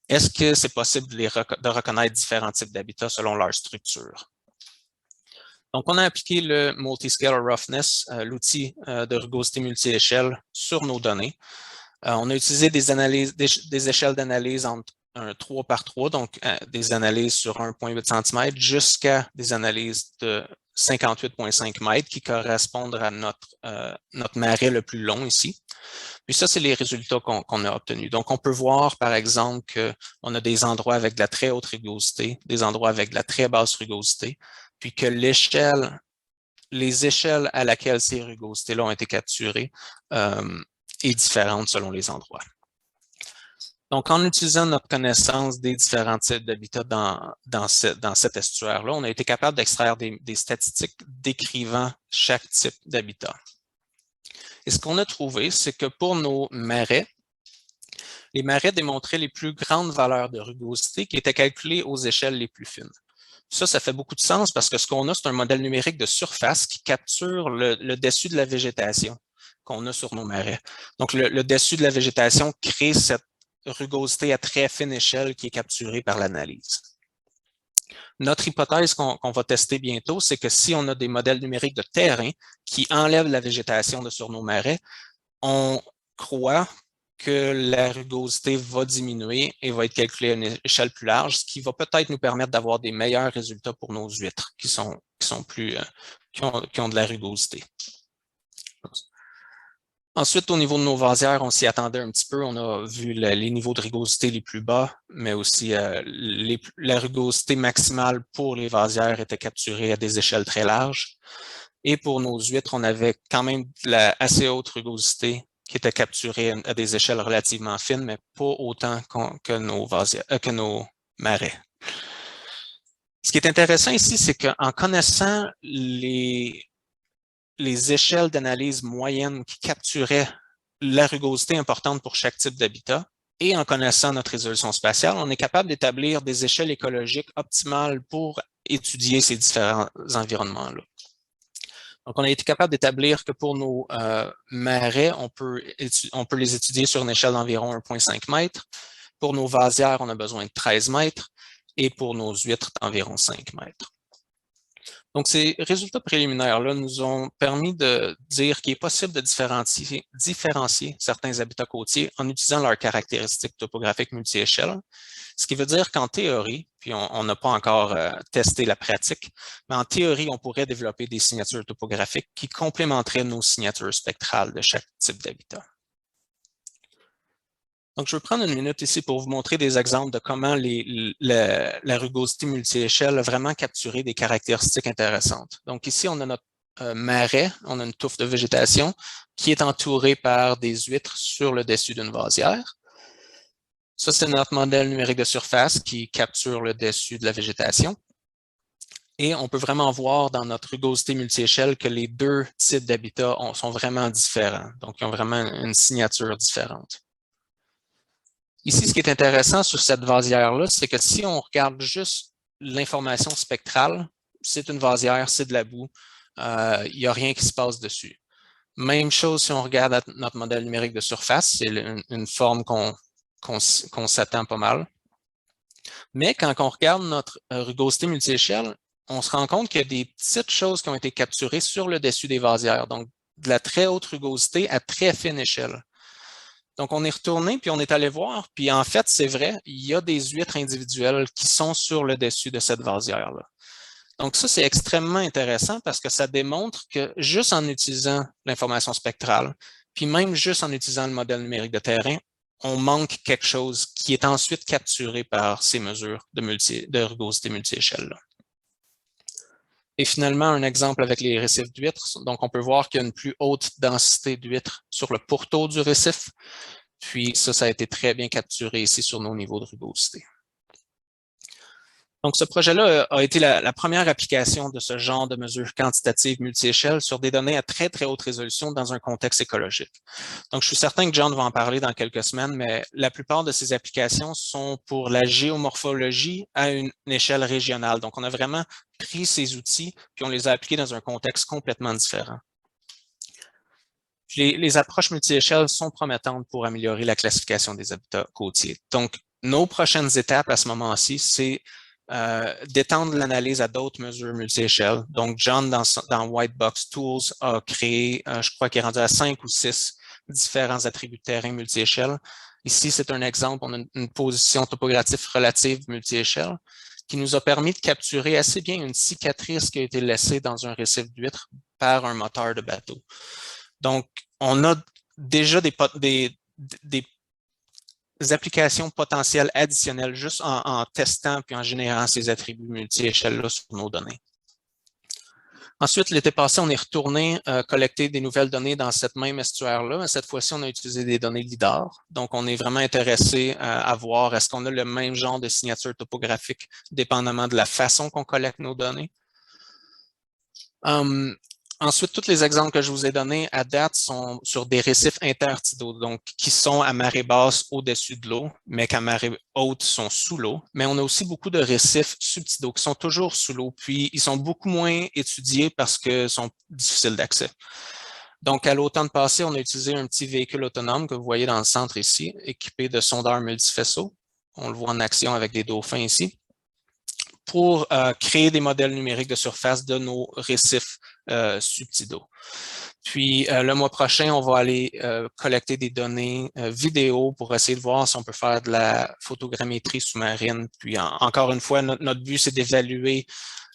est-ce que c'est possible de reconnaître différents types d'habitats selon leur structure? Donc, on a appliqué le Multiscale Roughness, l'outil de rugosité multi-échelle sur nos données. On a utilisé des échelles d'analyse entre 3 par 3, donc des analyses sur 1,8 cm jusqu'à des analyses de 58,5 mètres qui correspondent à notre marais le plus long ici. Puis ça, c'est les résultats qu'on a obtenus. Donc, on peut voir, par exemple, qu'on a des endroits avec de la très haute rugosité, des endroits avec de la très basse rugosité, puis que les échelles à laquelle ces rugosités-là ont été capturées est différente selon les endroits. Donc, en utilisant notre connaissance des différents types d'habitats dans cet estuaire-là, on a été capable d'extraire des statistiques décrivant chaque type d'habitat. Et ce qu'on a trouvé, c'est que pour nos marais, les marais démontraient les plus grandes valeurs de rugosité qui étaient calculées aux échelles les plus fines. Ça fait beaucoup de sens parce que ce qu'on a, c'est un modèle numérique de surface qui capture le dessus de la végétation qu'on a sur nos marais. Donc, le dessus de la végétation crée cette rugosité à très fine échelle qui est capturée par l'analyse. Notre hypothèse qu'on va tester bientôt, c'est que si on a des modèles numériques de terrain qui enlèvent la végétation de sur nos marais, on croit que la rugosité va diminuer et va être calculée à une échelle plus large, ce qui va peut-être nous permettre d'avoir des meilleurs résultats pour nos huîtres qui ont de la rugosité. Ensuite, au niveau de nos vasières, on s'y attendait un petit peu. On a vu les niveaux de rugosité les plus bas, mais aussi la rugosité maximale pour les vasières était capturée à des échelles très larges. Et pour nos huîtres, on avait quand même de la assez haute rugosité qui était capturée à des échelles relativement fines, mais pas autant que nos marais. Ce qui est intéressant ici, c'est qu'en connaissant les échelles d'analyse moyennes qui capturaient la rugosité importante pour chaque type d'habitat, et en connaissant notre résolution spatiale, on est capable d'établir des échelles écologiques optimales pour étudier ces différents environnements-là. Donc, on a été capable d'établir que pour nos marais, on peut les étudier sur une échelle d'environ 1,5 mètres. Pour nos vasières, on a besoin de 13 mètres. Et pour nos huîtres, d'environ 5 mètres. Donc, ces résultats préliminaires-là nous ont permis de dire qu'il est possible de différencier certains habitats côtiers en utilisant leurs caractéristiques topographiques multi-échelles, ce qui veut dire qu'en théorie, puis on n'a pas encore testé la pratique, mais en théorie, on pourrait développer des signatures topographiques qui complémenteraient nos signatures spectrales de chaque type d'habitat. Donc, je vais prendre une minute ici pour vous montrer des exemples de comment la rugosité multi-échelle a vraiment capturé des caractéristiques intéressantes. Donc, ici, on a notre marais, on a une touffe de végétation qui est entourée par des huîtres sur le dessus d'une vasière. Ça, c'est notre modèle numérique de surface qui capture le dessus de la végétation. Et on peut vraiment voir dans notre rugosité multi-échelle que les deux types d'habitats sont vraiment différents. Donc, ils ont vraiment une signature différente. Ici, ce qui est intéressant sur cette vasière-là, c'est que si on regarde juste l'information spectrale, c'est une vasière, c'est de la boue, il n'y a rien qui se passe dessus. Même chose si on regarde notre modèle numérique de surface, c'est une forme qu'on s'attend pas mal. Mais quand on regarde notre rugosité multi-échelle, on se rend compte qu'il y a des petites choses qui ont été capturées sur le dessus des vasières, donc de la très haute rugosité à très fine échelle. Donc, on est retourné, puis on est allé voir, puis en fait, c'est vrai, il y a des huîtres individuelles qui sont sur le dessus de cette vasière-là. Donc, ça, c'est extrêmement intéressant parce que ça démontre que juste en utilisant l'information spectrale, puis même juste en utilisant le modèle numérique de terrain, on manque quelque chose qui est ensuite capturé par ces mesures de rugosité multi-échelle-là. Et finalement, un exemple avec les récifs d'huîtres. Donc, on peut voir qu'il y a une plus haute densité d'huîtres sur le pourtour du récif. Puis ça a été très bien capturé ici sur nos niveaux de rugosité. Donc, ce projet-là a été la première application de ce genre de mesures quantitatives multi-échelles sur des données à très, très haute résolution dans un contexte écologique. Donc, je suis certain que John va en parler dans quelques semaines, mais la plupart de ces applications sont pour la géomorphologie à une échelle régionale. Donc, on a vraiment pris ces outils puis on les a appliqués dans un contexte complètement différent. Les approches multi-échelles sont promettantes pour améliorer la classification des habitats côtiers. Donc, nos prochaines étapes à ce moment-ci, c'est d'étendre l'analyse à d'autres mesures multi-échelles. Donc, John, dans Whitebox Tools, a créé, je crois qu'il est rendu à 5 ou 6 différents attributs de terrain multi-échelle. Ici, c'est un exemple, on a une position topographique relative multi-échelle qui nous a permis de capturer assez bien une cicatrice qui a été laissée dans un récif d'huîtres par un moteur de bateau. Donc, on a déjà des applications potentielles additionnelles juste en testant puis en générant ces attributs multi-échelles-là sur nos données. Ensuite, l'été passé, on est retourné collecter des nouvelles données dans cette même estuaire-là. Cette fois-ci, on a utilisé des données LIDAR. Donc, on est vraiment intéressé à voir est-ce qu'on a le même genre de signature topographique dépendamment de la façon qu'on collecte nos données. Ensuite, tous les exemples que je vous ai donnés à date sont sur des récifs intertidaux, donc qui sont à marée basse au-dessus de l'eau, mais qu'à marée haute sont sous l'eau. Mais on a aussi beaucoup de récifs subtidaux qui sont toujours sous l'eau, puis ils sont beaucoup moins étudiés parce qu'ils sont difficiles d'accès. Donc, à l'automne passé, on a utilisé un petit véhicule autonome que vous voyez dans le centre ici, équipé de sondeurs multifaisceaux. On le voit en action avec des dauphins ici, pour créer des modèles numériques de surface de nos récifs subtidaux. Puis, le mois prochain, on va aller collecter des données vidéo pour essayer de voir si on peut faire de la photogrammétrie sous-marine. Puis, encore une fois, notre but, c'est d'évaluer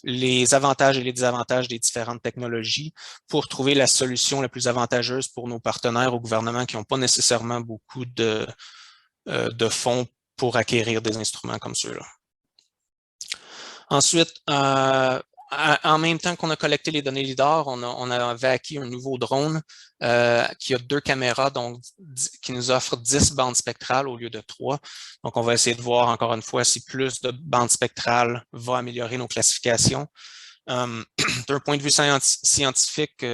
les avantages et les désavantages des différentes technologies pour trouver la solution la plus avantageuse pour nos partenaires au gouvernement qui n'ont pas nécessairement beaucoup de fonds pour acquérir des instruments comme ceux-là. Ensuite, à En même temps qu'on a collecté les données LIDAR, on avait acquis un nouveau drone qui a 2 caméras, donc qui nous offre 10 bandes spectrales au lieu de 3. Donc, on va essayer de voir encore une fois si plus de bandes spectrales va améliorer nos classifications. D'un point de vue scientifique,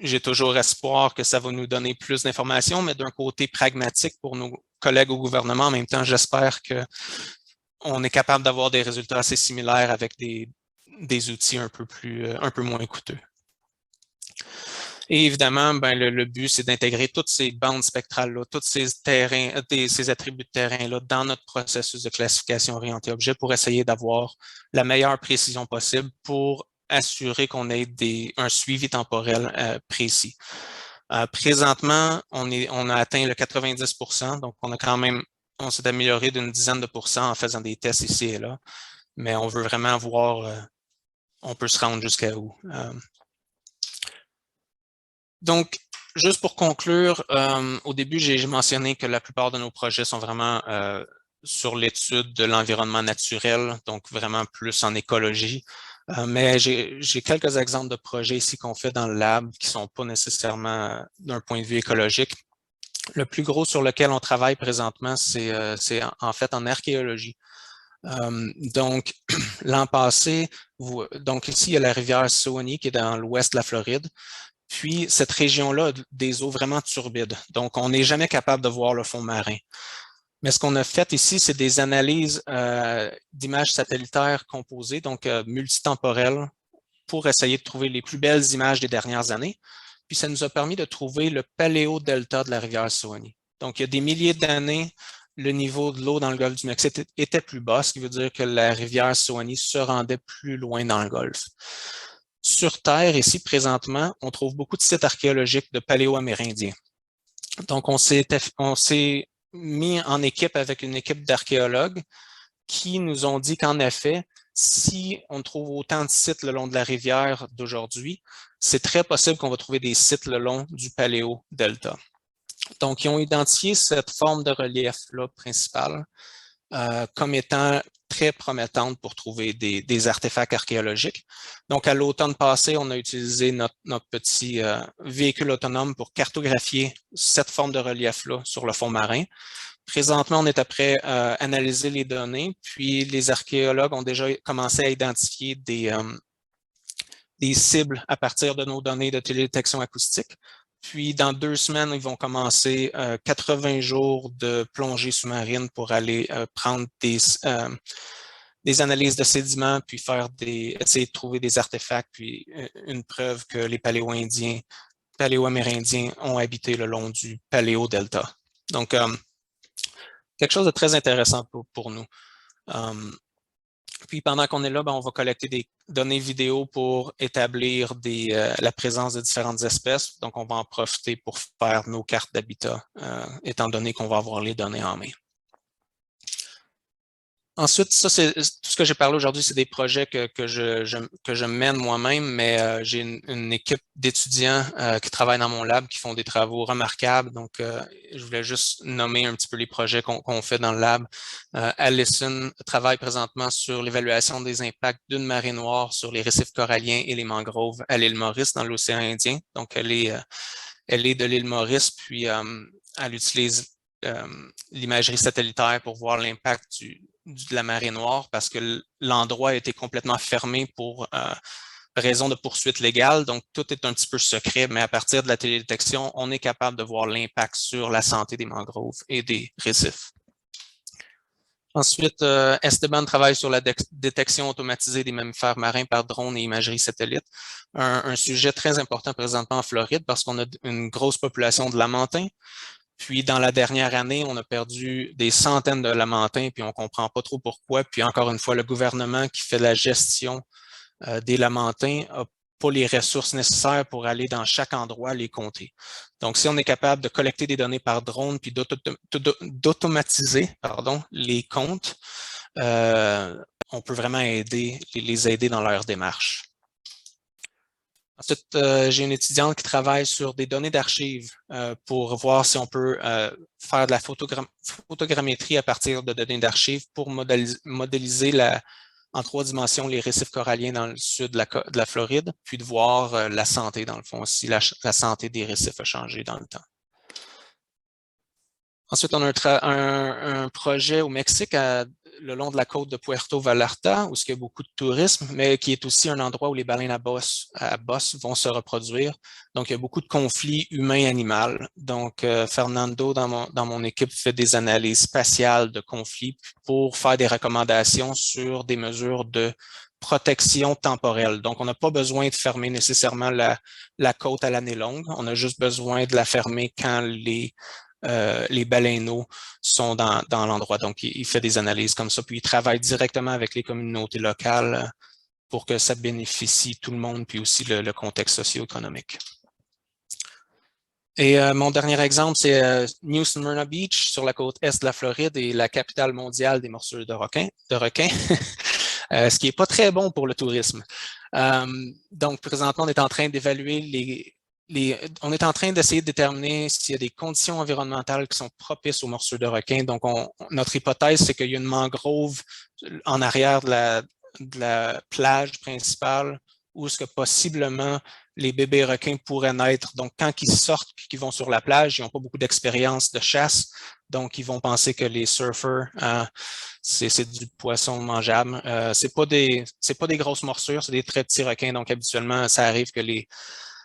j'ai toujours espoir que ça va nous donner plus d'informations, mais d'un côté pragmatique pour nos collègues au gouvernement, en même temps, j'espère qu'on est capable d'avoir des résultats assez similaires avec des outils un peu moins coûteux. Et évidemment, ben, le but, c'est d'intégrer toutes ces bandes spectrales-là, tous ces ces attributs de terrain-là dans notre processus de classification orientée objet pour essayer d'avoir la meilleure précision possible pour assurer qu'on ait un suivi temporel précis. Présentement, on a atteint le 90%, donc on s'est amélioré d'une dizaine de pourcents en faisant des tests ici et là, mais on veut vraiment voir, on peut se rendre jusqu'à où. Donc, juste pour conclure, au début, j'ai mentionné que la plupart de nos projets sont vraiment sur l'étude de l'environnement naturel, donc vraiment plus en écologie. Mais j'ai quelques exemples de projets ici qu'on fait dans le lab qui ne sont pas nécessairement d'un point de vue écologique. Le plus gros sur lequel on travaille présentement, c'est en fait en archéologie. Donc, l'an passé, donc ici, il y a la rivière Suwannee qui est dans l'ouest de la Floride. Puis, cette région-là a des eaux vraiment turbides. Donc, on n'est jamais capable de voir le fond marin. Mais ce qu'on a fait ici, c'est des analyses d'images satellitaires composées, donc multitemporelles, pour essayer de trouver les plus belles images des dernières années. Puis, ça nous a permis de trouver le paléodelta de la rivière Suwannee. Donc, il y a des milliers d'années, le niveau de l'eau dans le golfe du Mexique était plus bas, ce qui veut dire que la rivière Suwannee se rendait plus loin dans le golfe. Sur Terre, ici, présentement, on trouve beaucoup de sites archéologiques de paléo-amérindiens. Donc, on s'est mis en équipe avec une équipe d'archéologues qui nous ont dit qu'en effet, si on trouve autant de sites le long de la rivière d'aujourd'hui, c'est très possible qu'on va trouver des sites le long du paléo-delta. Donc, ils ont identifié cette forme de relief-là principale comme étant très promettante pour trouver des artefacts archéologiques. Donc, à l'automne passé, on a utilisé notre petit véhicule autonome pour cartographier cette forme de relief-là sur le fond marin. Présentement, on est après analyser les données, puis les archéologues ont déjà commencé à identifier des cibles à partir de nos données de télédétection acoustique. Puis, dans 2 semaines, ils vont commencer 80 jours de plongée sous-marine pour aller prendre des analyses de sédiments, puis essayer de trouver des artefacts, puis une preuve que les paléo-amérindiens ont habité le long du paléo-delta. Donc, quelque chose de très intéressant pour nous. Puis pendant qu'on est là, ben, on va collecter des données vidéo pour établir la présence de différentes espèces. Donc, on va en profiter pour faire nos cartes d'habitat, étant donné qu'on va avoir les données en main. Ensuite, ça, c'est tout ce que j'ai parlé aujourd'hui, c'est des projets que je mène moi-même, mais j'ai une équipe d'étudiants qui travaillent dans mon lab, qui font des travaux remarquables. Donc, je voulais juste nommer un petit peu les projets qu'on fait dans le lab. Allison travaille présentement sur l'évaluation des impacts d'une marée noire sur les récifs coralliens et les mangroves à l'île Maurice, dans l'océan Indien. Donc, elle est de l'île Maurice, puis elle utilise l'imagerie satellitaire pour voir l'impact de la marée noire parce que l'endroit a été complètement fermé pour raison de poursuite légale. Donc, tout est un petit peu secret, mais à partir de la télédétection, on est capable de voir l'impact sur la santé des mangroves et des récifs. Ensuite, Esteban travaille sur la détection automatisée des mammifères marins par drone et imagerie satellite. Un sujet très important présentement en Floride parce qu'on a une grosse population de lamantins. Puis, dans la dernière année, on a perdu des centaines de lamantins, puis on ne comprend pas trop pourquoi. Puis, encore une fois, le gouvernement qui fait la gestion des lamantins n'a pas les ressources nécessaires pour aller dans chaque endroit les compter. Donc, si on est capable de collecter des données par drone, puis d'automatiser les comptes, on peut vraiment les aider dans leur démarche. Ensuite, j'ai une étudiante qui travaille sur des données d'archives pour voir si on peut faire de la photogrammétrie à partir de données d'archives pour modéliser en 3 dimensions les récifs coralliens dans le sud de la Floride, puis de voir la santé dans le fond, si la santé des récifs a changé dans le temps. Ensuite, on a un projet au Mexique, le long de la côte de Puerto Vallarta, où il y a beaucoup de tourisme, mais qui est aussi un endroit où les baleines à bosse vont se reproduire. Donc, il y a beaucoup de conflits humains-animaux. Donc, Fernando, dans mon équipe, fait des analyses spatiales de conflits pour faire des recommandations sur des mesures de protection temporelle. Donc, on n'a pas besoin de fermer nécessairement la côte à l'année longue. On a juste besoin de la fermer quand les baleineaux sont dans l'endroit. Donc, il fait des analyses comme ça, puis il travaille directement avec les communautés locales pour que ça bénéficie tout le monde, puis aussi le contexte socio-économique. Et mon dernier exemple, c'est New Smyrna Beach, sur la côte est de la Floride et la capitale mondiale des morsures de requins. Ce qui n'est pas très bon pour le tourisme. Donc, présentement, on est en train d'évaluer on est en train d'essayer de déterminer s'il y a des conditions environnementales qui sont propices aux morsures de requins. Donc, notre hypothèse, c'est qu'il y a une mangrove en arrière de la plage principale où ce que possiblement les bébés requins pourraient naître. Donc, quand ils sortent et qu'ils vont sur la plage, ils n'ont pas beaucoup d'expérience de chasse. Donc, ils vont penser que les surfers, c'est du poisson mangeable. C'est pas des grosses morsures, c'est des très petits requins. Donc, habituellement, ça arrive que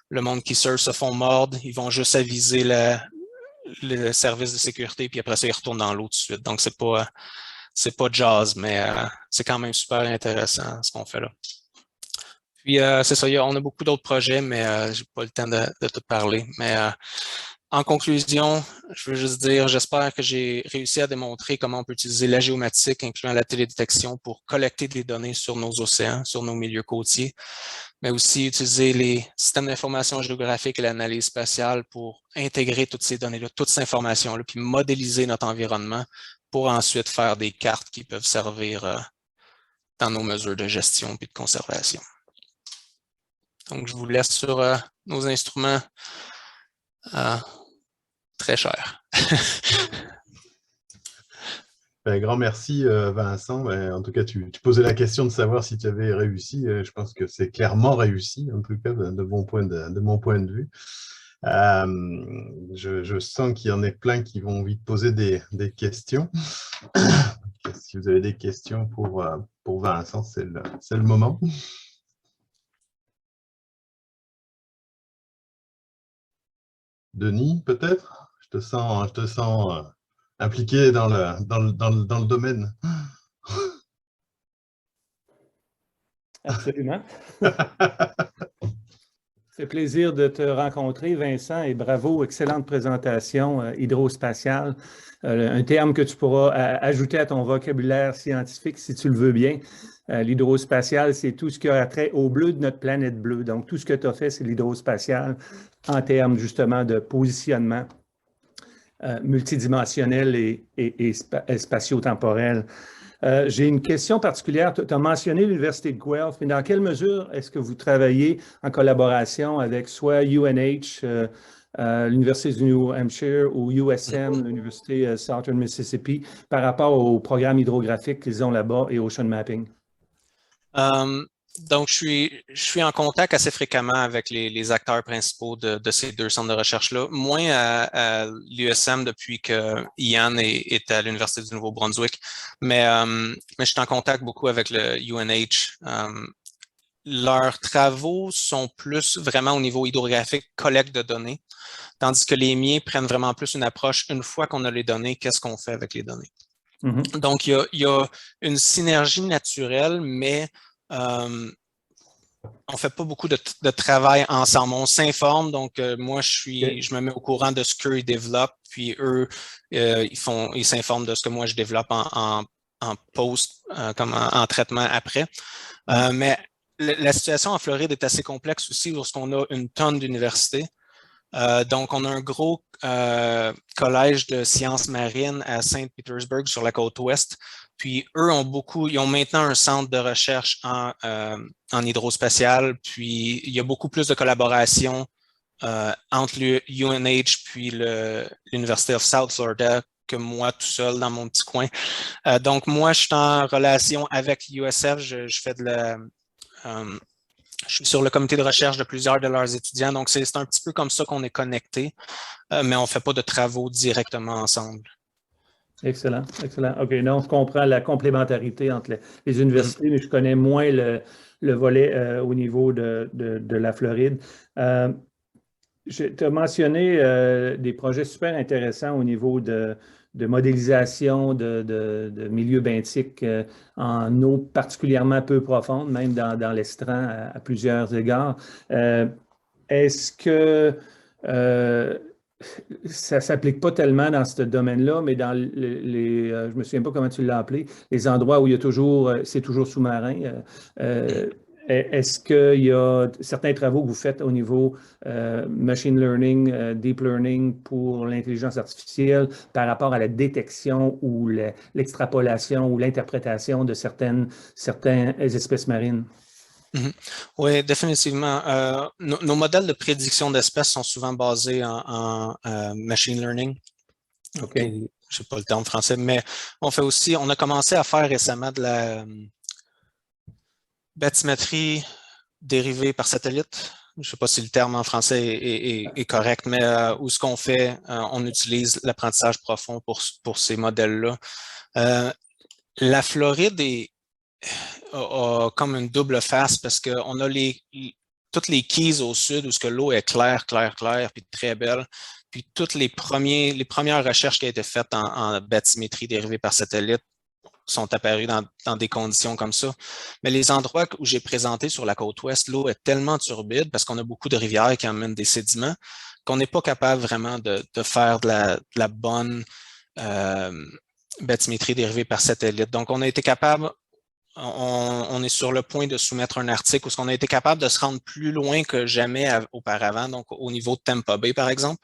le monde qui surfe se font mordre. Ils vont juste aviser le service de sécurité, puis après ça, ils retournent dans l'eau tout de suite. Donc, c'est pas jazz, mais c'est quand même super intéressant ce qu'on fait là. Puis, c'est ça, on a beaucoup d'autres projets, mais j'ai pas le temps de tout parler. Mais en conclusion, je veux juste dire, j'espère que j'ai réussi à démontrer comment on peut utiliser la géomatique, incluant la télédétection, pour collecter des données sur nos océans, sur nos milieux côtiers, mais aussi utiliser les systèmes d'information géographique et l'analyse spatiale pour intégrer toutes ces données-là, toute cette information-là, puis modéliser notre environnement pour ensuite faire des cartes qui peuvent servir dans nos mesures de gestion et de conservation. Donc, je vous laisse sur nos instruments très chers. Un grand merci, Vincent. En tout cas, tu posais la question de savoir si tu avais réussi. Je pense que c'est clairement réussi, en tout cas, de mon point de vue. Je sens qu'il y en a plein qui vont vite poser des questions. Si vous avez des questions pour Vincent, c'est le moment. Denis, peut-être? Je te sens impliqué dans le domaine. Absolument. C'est un plaisir de te rencontrer, Vincent, et bravo, excellente présentation hydrospatiale, un terme que tu pourras ajouter à ton vocabulaire scientifique si tu le veux bien. L'hydrospatial, c'est tout ce qui a trait au bleu de notre planète bleue. Donc, tout ce que tu as fait, c'est l'hydrospatial en termes justement de positionnement multidimensionnel et spatio-temporel. J'ai une question particulière. Tu as mentionné l'Université de Guelph, mais dans quelle mesure est-ce que vous travaillez en collaboration avec soit UNH, l'Université du New Hampshire, ou USM, l'Université Southern Mississippi, par rapport au programme hydrographique qu'ils ont là-bas et Ocean Mapping? Donc, je suis en contact assez fréquemment avec les acteurs principaux de ces deux centres de recherche-là, moins à l'USM depuis que Ian est à l'Université du Nouveau-Brunswick, mais je suis en contact beaucoup avec le UNH. Leurs travaux sont plus vraiment au niveau hydrographique, collecte de données, tandis que les miens prennent vraiment plus une approche, une fois qu'on a les données, qu'est-ce qu'on fait avec les données? Mm-hmm. Donc, il y a une synergie naturelle, mais on ne fait pas beaucoup de travail ensemble. On s'informe, donc moi, je me mets au courant de ce qu'eux développent, puis eux, ils s'informent de ce que moi, je développe en post, comme en traitement après. Mais la situation en Floride est assez complexe aussi lorsqu'on a une tonne d'universités. Donc, on a un gros collège de sciences marines à Saint-Pétersbourg sur la côte ouest. Puis, eux ils ont maintenant un centre de recherche en hydrospatial. Puis, il y a beaucoup plus de collaboration entre le UNH puis l'University of South Florida que moi tout seul dans mon petit coin. Donc, moi, je suis en relation avec USF. Je fais je suis sur le comité de recherche de plusieurs de leurs étudiants. Donc, c'est un petit peu comme ça qu'on est connectés, mais on ne fait pas de travaux directement ensemble. Excellent, excellent. OK, donc je comprends la complémentarité entre les universités, mais je connais moins le volet au niveau de la Floride. Tu as mentionné des projets super intéressants au niveau de modélisation de milieux benthiques en eau particulièrement peu profonde, même dans l'estran à plusieurs égards. Est-ce que ça ne s'applique pas tellement dans ce domaine-là, mais dans je ne me souviens pas comment tu l'as appelé, les endroits où il y a toujours, c'est toujours sous-marin. Est-ce qu'il y a certains travaux que vous faites au niveau machine learning, deep learning pour l'intelligence artificielle par rapport à la détection ou l'extrapolation ou l'interprétation de certaines espèces marines? Oui, définitivement. Nos modèles de prédiction d'espèces sont souvent basés en machine learning. OK. Je ne sais pas le terme français, mais on a commencé à faire récemment de la bathymétrie dérivée par satellite. Je ne sais pas si le terme en français est correct, mais où ce qu'on fait, on utilise l'apprentissage profond pour ces modèles-là. La Floride a comme une double face parce qu'on a toutes les Keys au sud où l'eau est claire, puis très belle. Puis toutes les premières recherches qui ont été faites en bathymétrie dérivée par satellite sont apparues dans des conditions comme ça. Mais les endroits où j'ai présenté sur la côte ouest, l'eau est tellement turbide parce qu'on a beaucoup de rivières qui emmènent des sédiments qu'on n'est pas capable vraiment de faire de la bonne bathymétrie dérivée par satellite. Donc, on a été capable, on est sur le point de soumettre un article où on a été capable de se rendre plus loin que jamais auparavant, donc au niveau de Tampa Bay, par exemple.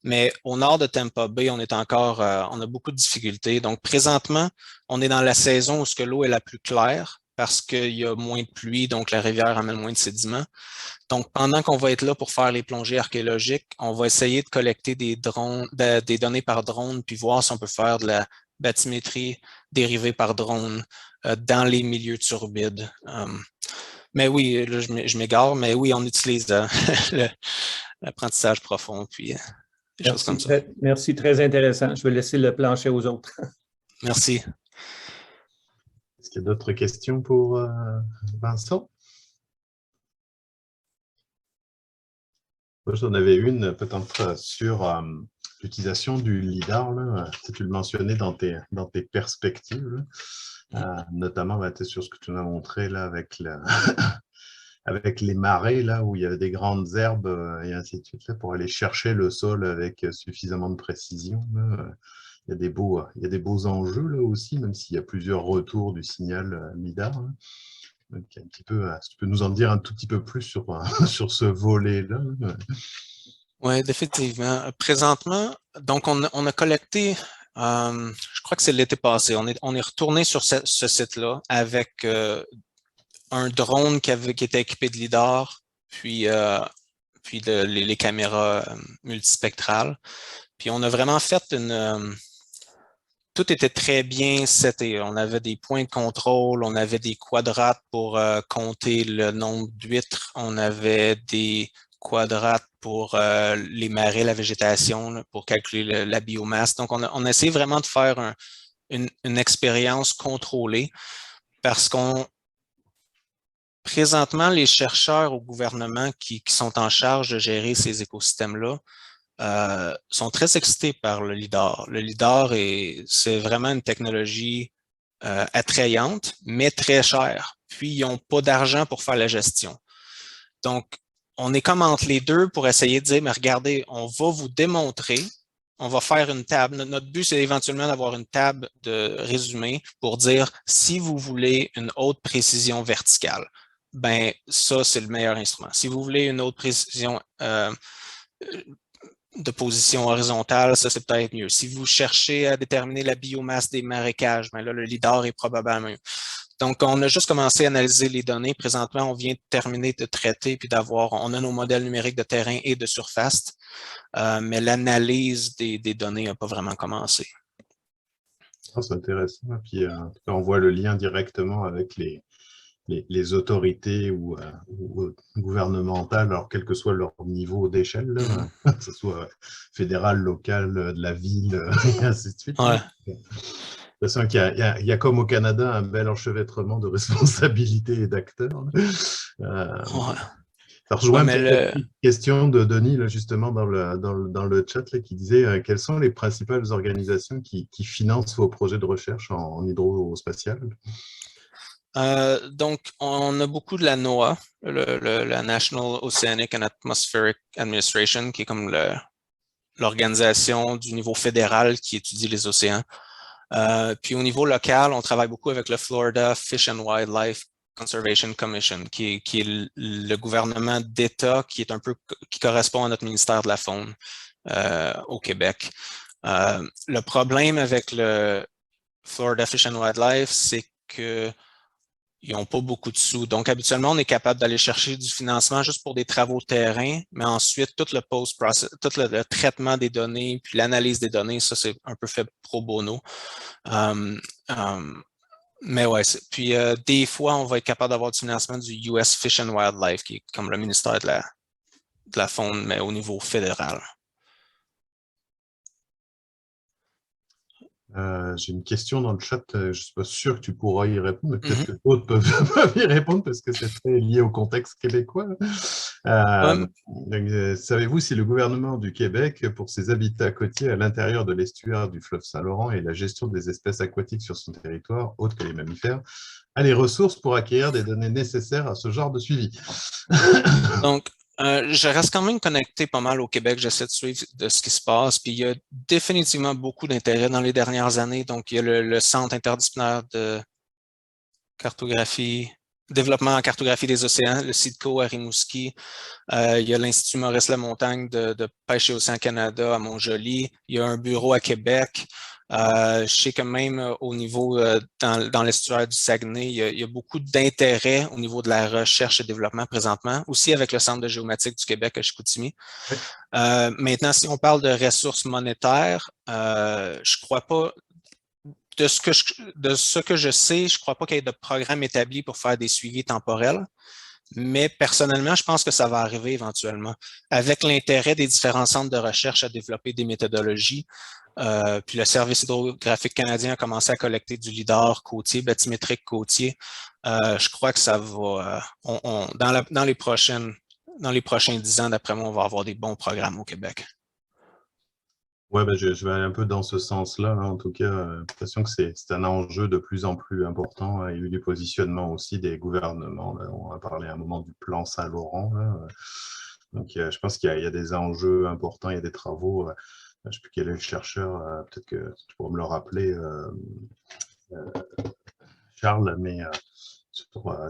Mais au nord de Tampa Bay, on a beaucoup de difficultés. Donc, présentement, on est dans la saison où l'eau est la plus claire parce qu'il y a moins de pluie, donc la rivière amène moins de sédiments. Donc, pendant qu'on va être là pour faire les plongées archéologiques, on va essayer de collecter des données par drone, puis voir si on peut faire de la bathymétrie dérivée par drone dans les milieux turbides. Mais oui, là, je m'égare, mais oui, on utilise l'apprentissage profond, puis des choses comme ça. Merci, très intéressant. Je vais laisser le plancher aux autres. Merci. Est-ce qu'il y a d'autres questions pour Vincent? Moi, j'en avais une peut-être sur l'utilisation du LIDAR. Là. Tu le mentionnais dans tes perspectives, notamment sur ce que tu nous as montré là, avec, avec les marais, là, où il y avait des grandes herbes et ainsi de suite, là, pour aller chercher le sol avec suffisamment de précision. Là. Il y a des beaux enjeux là aussi, même s'il y a plusieurs retours du signal LIDAR. Là. Donc, un petit peu, si tu peux nous en dire un tout petit peu plus sur, sur ce volet-là. Oui, définitivement. Présentement, donc on a collecté, je crois que c'est l'été passé, on est retourné sur ce site-là avec un drone qui était équipé de LIDAR, puis les caméras multispectrales. Puis on a vraiment fait tout était très bien seté. On avait des points de contrôle, on avait des quadrates pour compter le nombre d'huîtres, on avait des quadrates pour les marais, la végétation, là, pour calculer la biomasse. Donc, on a essayé vraiment de faire une expérience contrôlée parce présentement, les chercheurs au gouvernement qui sont en charge de gérer ces écosystèmes-là sont très excités par le LIDAR. Le LIDAR, c'est vraiment une technologie attrayante, mais très chère. Puis, ils n'ont pas d'argent pour faire la gestion. Donc, on est comme entre les deux pour essayer de dire, mais regardez, on va vous démontrer, on va faire une table. Notre but, c'est éventuellement d'avoir une table de résumé pour dire, si vous voulez une haute précision verticale, ben ça, c'est le meilleur instrument. Si vous voulez une haute précision de position horizontale, ça, c'est peut-être mieux. Si vous cherchez à déterminer la biomasse des marécages, ben là, le LIDAR est probablement mieux. Donc, on a juste commencé à analyser les données. Présentement, on vient de terminer de traiter puis on a nos modèles numériques de terrain et de surface, mais l'analyse des données n'a pas vraiment commencé. c'est intéressant. Et puis, en tout cas, on voit le lien directement avec les autorités ou gouvernementales, alors quel que soit leur niveau d'échelle, que ce soit fédéral, local, de la ville, et ainsi de suite. Ouais. De toute façon, il y a comme au Canada un bel enchevêtrement de responsabilités et d'acteurs. Ça rejoint la question de Denis, là, justement, dans le chat, là, qui disait quelles sont les principales organisations qui financent vos projets de recherche en hydrospatial? Donc, on a beaucoup de la NOAA, la National Oceanic and Atmospheric Administration, qui est comme l'organisation du niveau fédéral qui étudie les océans. Puis au niveau local, on travaille beaucoup avec le Florida Fish and Wildlife Conservation Commission, qui est le gouvernement d'État qui correspond à notre ministère de la Faune au Québec. Le problème avec le Florida Fish and Wildlife, c'est qu'ils n'ont pas beaucoup de sous. Donc, habituellement, on est capable d'aller chercher du financement juste pour des travaux terrain, mais ensuite, tout le post-process, tout le traitement des données, puis l'analyse des données, ça, c'est un peu fait pro bono. Mais ouais, puis des fois, on va être capable d'avoir du financement du US Fish and Wildlife, qui est comme le ministère de la Faune, mais au niveau fédéral. J'ai une question dans le chat, je ne suis pas sûr que tu pourras y répondre, mais peut-être que d'autres peuvent y répondre parce que c'est très lié au contexte québécois. Savez-vous si le gouvernement du Québec, pour ses habitats côtiers à l'intérieur de l'estuaire du fleuve Saint-Laurent et la gestion des espèces aquatiques sur son territoire, autres que les mammifères, a les ressources pour acquérir des données nécessaires à ce genre de suivi? Donc, je reste quand même connecté pas mal au Québec. J'essaie de suivre de ce qui se passe. Puis il y a définitivement beaucoup d'intérêt dans les dernières années. Donc, il y a le Centre interdisciplinaire de cartographie, développement en cartographie des océans, le CIDCO à Rimouski. Il y a l'Institut Maurice-Lamontagne de Pêche et Océan Canada à Montjoly. Il y a un bureau à Québec. Je sais que même au niveau, dans l'estuaire du Saguenay, il y a beaucoup d'intérêt au niveau de la recherche et développement présentement, aussi avec le Centre de géomatique du Québec à Chicoutimi. Oui. Maintenant, si on parle de ressources monétaires, je crois pas, de ce que je sais, je crois pas qu'il y ait de programme établi pour faire des suivis temporels. Mais personnellement, je pense que ça va arriver éventuellement. Avec l'intérêt des différents centres de recherche à développer des méthodologies, puis le Service hydrographique canadien a commencé à collecter du lidar côtier, bathymétrique côtier. Je crois que ça va, dans les prochains 10 ans, d'après moi, on va avoir des bons programmes au Québec. Oui, ben je vais aller un peu dans ce sens-là. En tout cas, j'ai l'impression que c'est un enjeu de plus en plus important. Il y a eu du positionnement aussi des gouvernements. Là. On a parlé à un moment du plan Saint-Laurent. Donc, je pense qu'il y a des enjeux importants, il y a des travaux. Je ne sais plus quel est le chercheur, peut-être que tu pourras me le rappeler, Charles, mais sur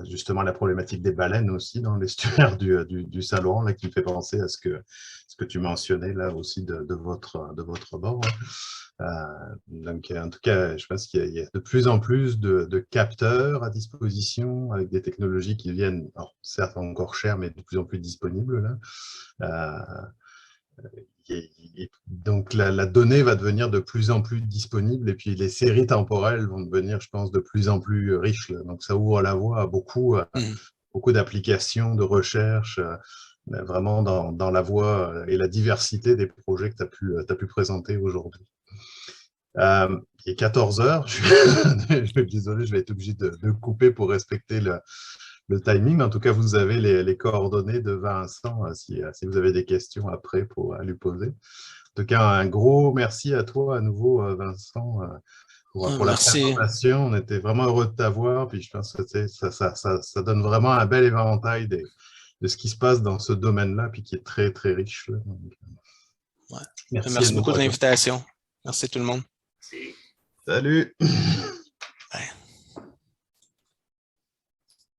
justement la problématique des baleines aussi dans l'estuaire du Saint-Laurent, là, qui me fait penser à ce que tu mentionnais là aussi de votre bord. Donc, en tout cas, je pense qu'il y a de plus en plus de capteurs à disposition avec des technologies qui viennent, alors, certes encore chères, mais de plus en plus disponibles là. Donc, la donnée va devenir de plus en plus disponible et puis les séries temporelles vont devenir, je pense, de plus en plus riches. Là. Donc, ça ouvre la voie à beaucoup d'applications, de recherche, vraiment dans la voie et la diversité des projets que tu as pu présenter aujourd'hui. Il est 14 heures. Désolé, je vais être obligé de couper pour respecter le timing. En tout cas, vous avez les coordonnées de Vincent si vous avez des questions après à lui poser. En tout cas, un gros merci à toi à nouveau, Vincent, pour la présentation. On était vraiment heureux de t'avoir. Puis je pense que ça donne vraiment un bel éventail de ce qui se passe dans ce domaine-là, puis qui est très, très riche. Donc, ouais. Merci beaucoup de l'invitation. Merci tout le monde. Salut.